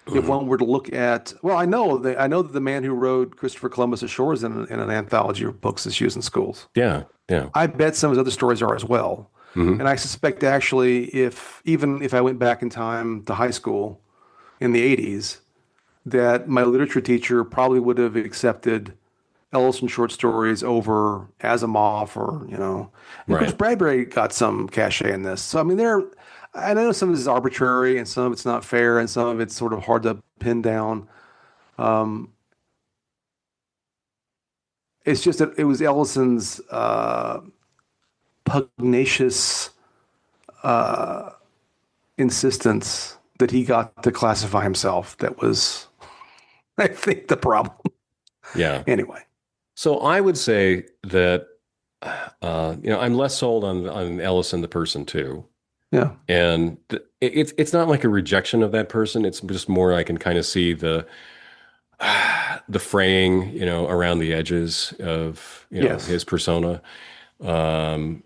if Mhm. one were to look at, well, I know that the man who wrote Christopher Columbus Ashore is in an anthology of books that's used in schools. Yeah, yeah. I bet some of his other stories are as well. Hmm. And I suspect, actually, if even if I went back in time to high school in the 80s, that my literature teacher probably would have accepted Ellison short stories over Asimov or, and of course Right. Bradbury got some cachet in this. So I mean I know some of this is arbitrary and some of it's not fair and some of it's sort of hard to pin down. It's just that it was Ellison's pugnacious insistence that he got to classify himself that was, I think, the problem. Yeah. Anyway, So I would say that you know I'm less sold on Ellison the person too. yeah, And it's not like a rejection of that person. It's just more I can kind of see the fraying, you know, around the edges of, you know, yes, his persona. Um,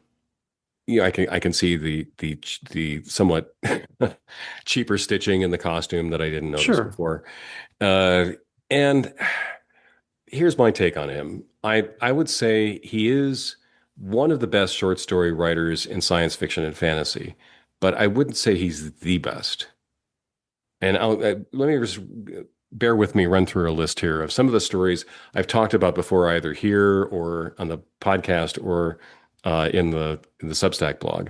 you know, I can see the somewhat cheaper stitching in the costume that I didn't notice sure. before. Uh, and here's my take on him. I would say he is one of the best short story writers in science fiction and fantasy, but I wouldn't say he's the best. And let me just bear with me, run through a list here of some of the stories I've talked about before, either here or on the podcast or in the Substack blog.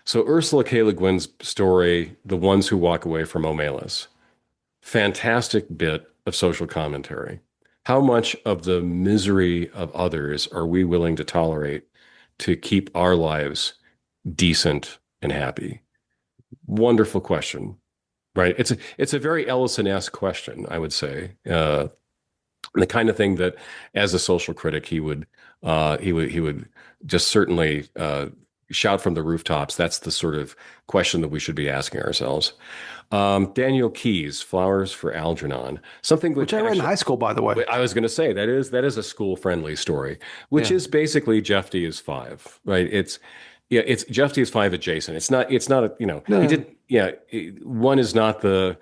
So Ursula K. Le Guin's story, "The Ones Who Walk Away from Omelas," fantastic bit of social commentary. How much of the misery of others are we willing to tolerate to keep our lives decent and happy? Wonderful question. Right. It's a very Ellison-esque question, I would say. The kind of thing that, as a social critic, he would just certainly shout from the rooftops. That's the sort of question that we should be asking ourselves. Daniel Keyes, "Flowers for Algernon," something Which which I read in actually high school, by the way. I was going to say that is a school friendly story, which Yeah. is basically Jeff D is five, right? It's Jeff D is five adjacent. It's not a, you know, he No. did, yeah, one is not the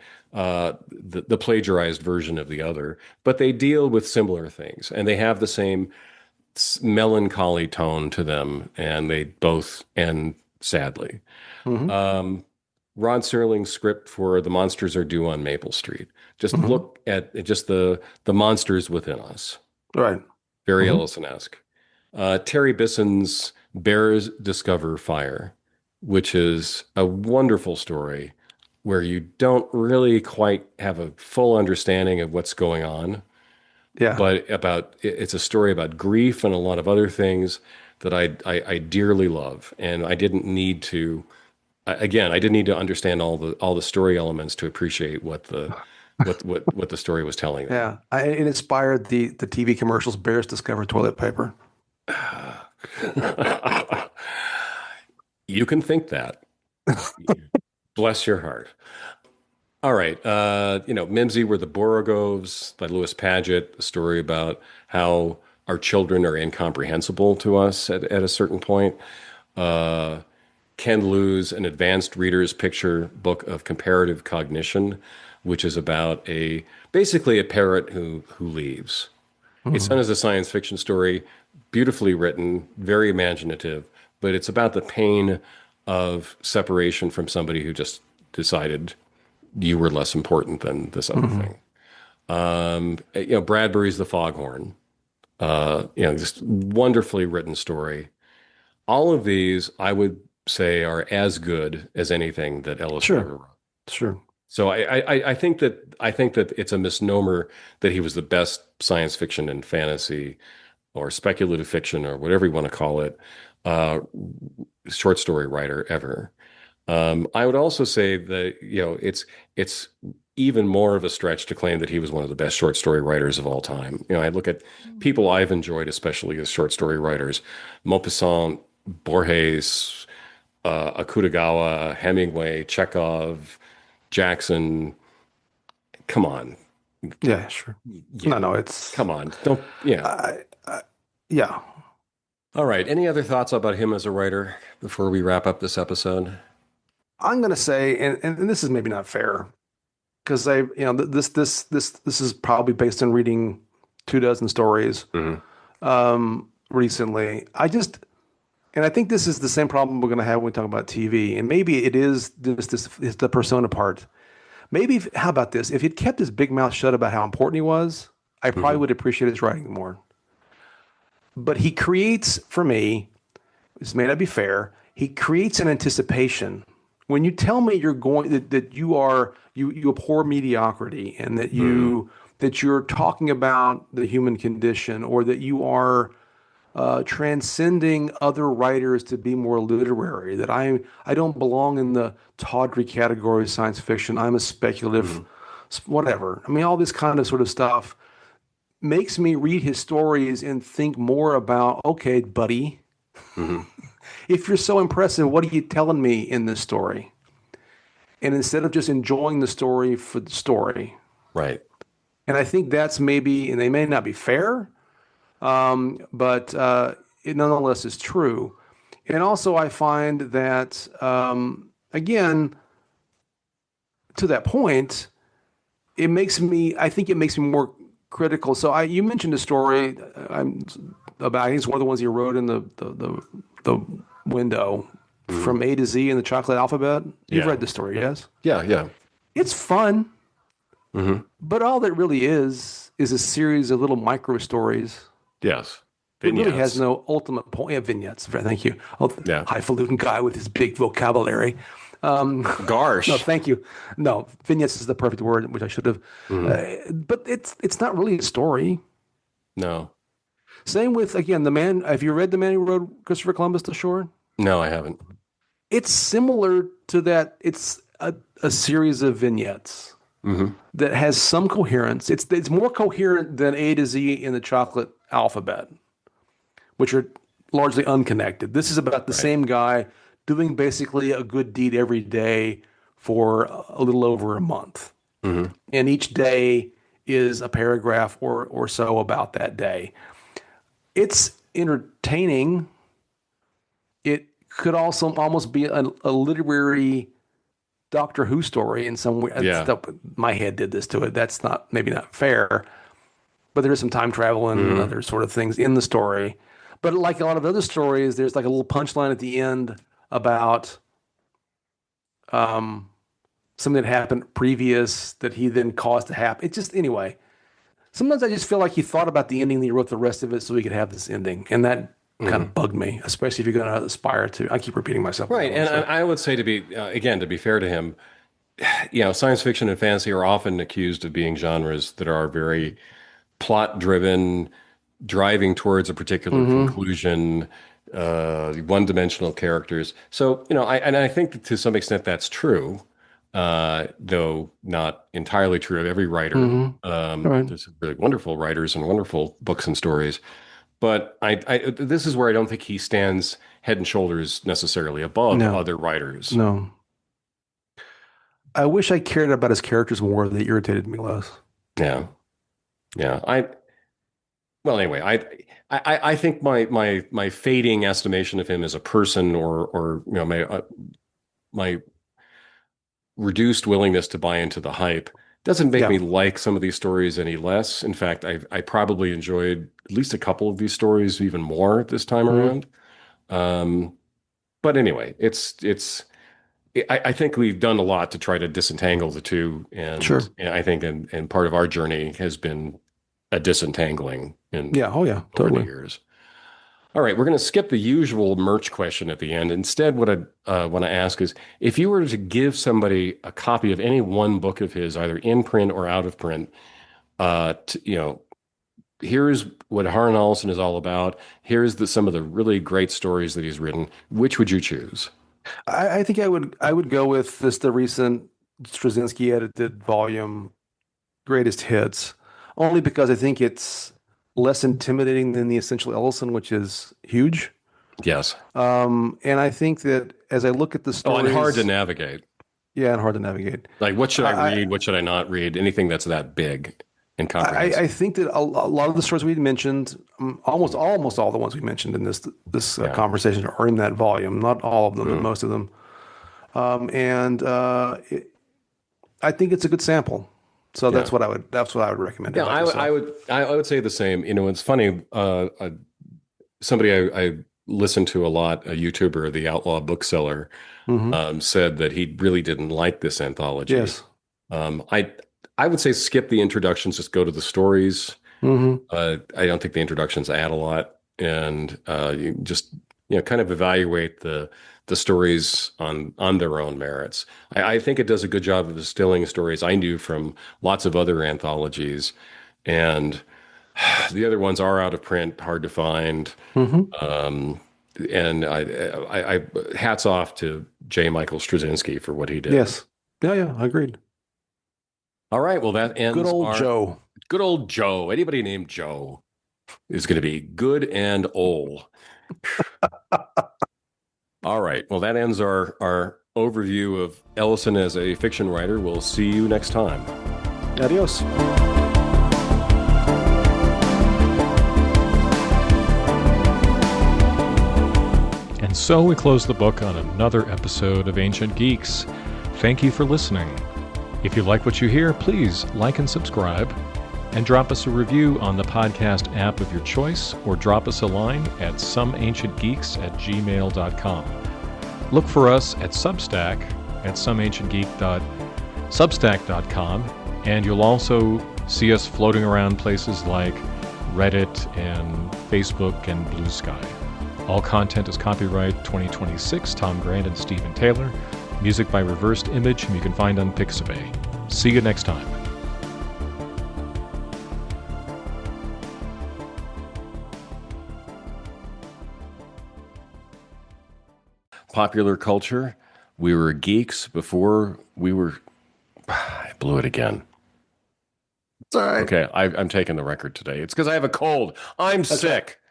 plagiarized version of the other, but they deal with similar things and they have the same melancholy tone to them, and they both end sadly. Hmm. Um, Rod Serling's script for "The Monsters Are Due on Maple Street." Just Hmm. look at just the monsters within us. Right. Very Hmm. Ellison-esque. Terry Bisson's "Bears Discover Fire," which is a wonderful story where you don't really quite have a full understanding of what's going on, Yeah. but it's a story about grief and a lot of other things that I dearly love, and I didn't need to. Again, I didn't need to understand all the story elements to appreciate what the story was telling me. Yeah. It inspired the TV commercials. Bears discover toilet paper. You can think that. Bless your heart. All right. You know, Mimsy Were the Borogoves by Lewis Paget, a story about how our children are incomprehensible to us at a certain point. Uh, Ken Liu's An Advanced Reader's Picture Book of Comparative Cognition, which is about basically a parrot who leaves. It's done as a science fiction story, beautifully written, very imaginative, but it's about the pain of separation from somebody who just decided you were less important than this other thing. Bradbury's The Foghorn, just wonderfully written story. All of these, I would say, are as good as anything that Ellison ever Sure, wrote. sure. So I think that it's a misnomer that he was the best science fiction and fantasy or speculative fiction or whatever you want to call it, uh, short story writer ever. I would also say that it's even more of a stretch to claim that he was one of the best short story writers of all time. I look at people I've enjoyed, especially as short story writers, Maupassant, Borges, Akutagawa, Hemingway, Chekhov, Jackson. Come on, Yeah, sure. yeah, No, no, it's come on, don't, yeah. I, I yeah. All right. Any other thoughts about him as a writer before we wrap up this episode? I'm gonna say, and this is maybe not fair because this is probably based on reading 24 stories Hmm. recently. And I think this is the same problem we're gonna have when we talk about TV, and maybe it is this is the persona part. Maybe how about this? If he'd kept his big mouth shut about how important he was, I probably Hmm. would appreciate his writing more. But he creates, for me, this may not be fair, he creates an anticipation. When you tell me you're going that you abhor mediocrity and Hmm. that you're talking about the human condition or that you are transcending other writers to be more literary, that I don't belong in the tawdry category of science fiction. I'm a speculative, Hmm. whatever. I mean, all this kind of sort of stuff makes me read his stories and think more about, okay, buddy, Hmm. if you're so impressive, what are you telling me in this story? And instead of just enjoying the story for the story. Right. And I think that's maybe, and they may not be fair, but it nonetheless is true. And also, I find that, again, to that point, I think it makes me more critical. So you mentioned a story about, I think it's one of the ones you wrote in the window Hmm. from A to Z in the chocolate alphabet. You've Yeah. read the story, yes? Yeah. Yeah. It's fun, Hmm. but all that really is a series of little micro stories. Yes. It really has Vignettes. no ultimate point. Yeah, vignettes. Thank you. Oh, Yeah. highfalutin guy with his big vocabulary. No, Garsh. thank you. No, vignettes is the perfect word, which I should have. Hmm. But it's not really a story. No. Same with again the man. Have you read The Man Who Rode Christopher Columbus to Shore? No, I haven't. It's similar to that. It's a series of vignettes Hmm. that has some coherence. It's more coherent than A to Z in the chocolate alphabet, which are largely unconnected. This is about the Right. same guy doing basically a good deed every day for a little over a month. Hmm. And each day is a paragraph or so about that day. It's entertaining. It could also almost be a literary Doctor Who story in some way. Yeah. My head did this to it. That's not maybe not fair, but there is some time travel and Hmm. other sort of things in the story. But like a lot of other stories, there's like a little punchline at the end about um, something that happened previous that he then caused to happen. It just anyway. Sometimes I just feel like he thought about the ending, and he wrote the rest of it so he could have this ending, and that kind Hmm. of bugged me, especially if you're going to aspire to. I keep repeating myself, by the Right. way. And So I would say to be, again, to be fair to him, science fiction and fantasy are often accused of being genres that are very plot driven, driving towards a particular hmm conclusion, one dimensional characters. So, I think that to some extent that's true, though not entirely true of every writer. All right. There's really wonderful writers and wonderful books and stories. But this is where I don't think he stands head and shoulders necessarily above No, other writers. no. I wish I cared about his characters more. They irritated me less. Yeah. Yeah. Well, anyway, I think my fading estimation of him as a person, or my reduced willingness to buy into the hype, Doesn't make Yeah. me like some of these stories any less. In fact, I probably enjoyed at least a couple of these stories even more this time Mhm. around. Um, but anyway, I think we've done a lot to try to disentangle the two, Sure. and I think and part of our journey has been a disentangling in Yeah. Oh, yeah. over the Totally. years. All right, we're going to skip the usual merch question at the end. Instead, what I want to ask is if you were to give somebody a copy of any one book of his, either in print or out of print, here's what Harlan Ellison is all about. Here's some of the really great stories that he's written. Which would you choose? I think I would go with the recent Straczynski edited volume Greatest Hits, only because I think it's less intimidating than the Essential Ellison, which is huge. Yes. And I think that as I look at the Oh, and hard to stories, navigate. yeah, and hard to navigate. Like, what should I I read? What should I not read? Anything that's that big and I comprehensive. think that a lot of the stories we mentioned, almost all the ones we mentioned in this Yeah. conversation are in that volume. Not all of them, but Mm. most of them. And I think it's a good sample. So Yeah. that's what I would recommend. How Yeah, about yourself? I would say the same. It's funny. Somebody I listen to a lot, a YouTuber, the Outlaw Bookseller, Hmm. said that he really didn't like this anthology. Yes. Um, I I would say skip the introductions, just go to the stories. Hmm. I don't think the introductions add a lot, and you just kind of evaluate the stories on their own merits. I think it does a good job of distilling stories I knew from lots of other anthologies, and the other ones are out of print, hard to find. Hmm. Um, and I hats off to J. Michael Straczynski for what he did. Yes. Yeah, yeah, agreed. All right, well that Good ends old our Joe. good old Joe. Anybody named Joe is going to be good and old. All right. Well, that ends our overview of Ellison as a fiction writer. We'll see you next time. Adios. And so we close the book on another episode of Ancient Geeks. Thank you for listening. If you like what you hear, please like and subscribe, and drop us a review on the podcast app of your choice, or drop us a line at someancientgeeks@gmail.com. Look for us at Substack at someancientgeek.substack.com, and you'll also see us floating around places like Reddit and Facebook and Blue Sky. All content is copyright 2026, Tom Grant and Stephen Taylor. Music by Reversed Image, whom you can find on Pixabay. See you next time. Popular culture. We were geeks before we were. I blew it again. It's all right. Okay, I'm taking the record today. It's because I have a cold. I'm sick.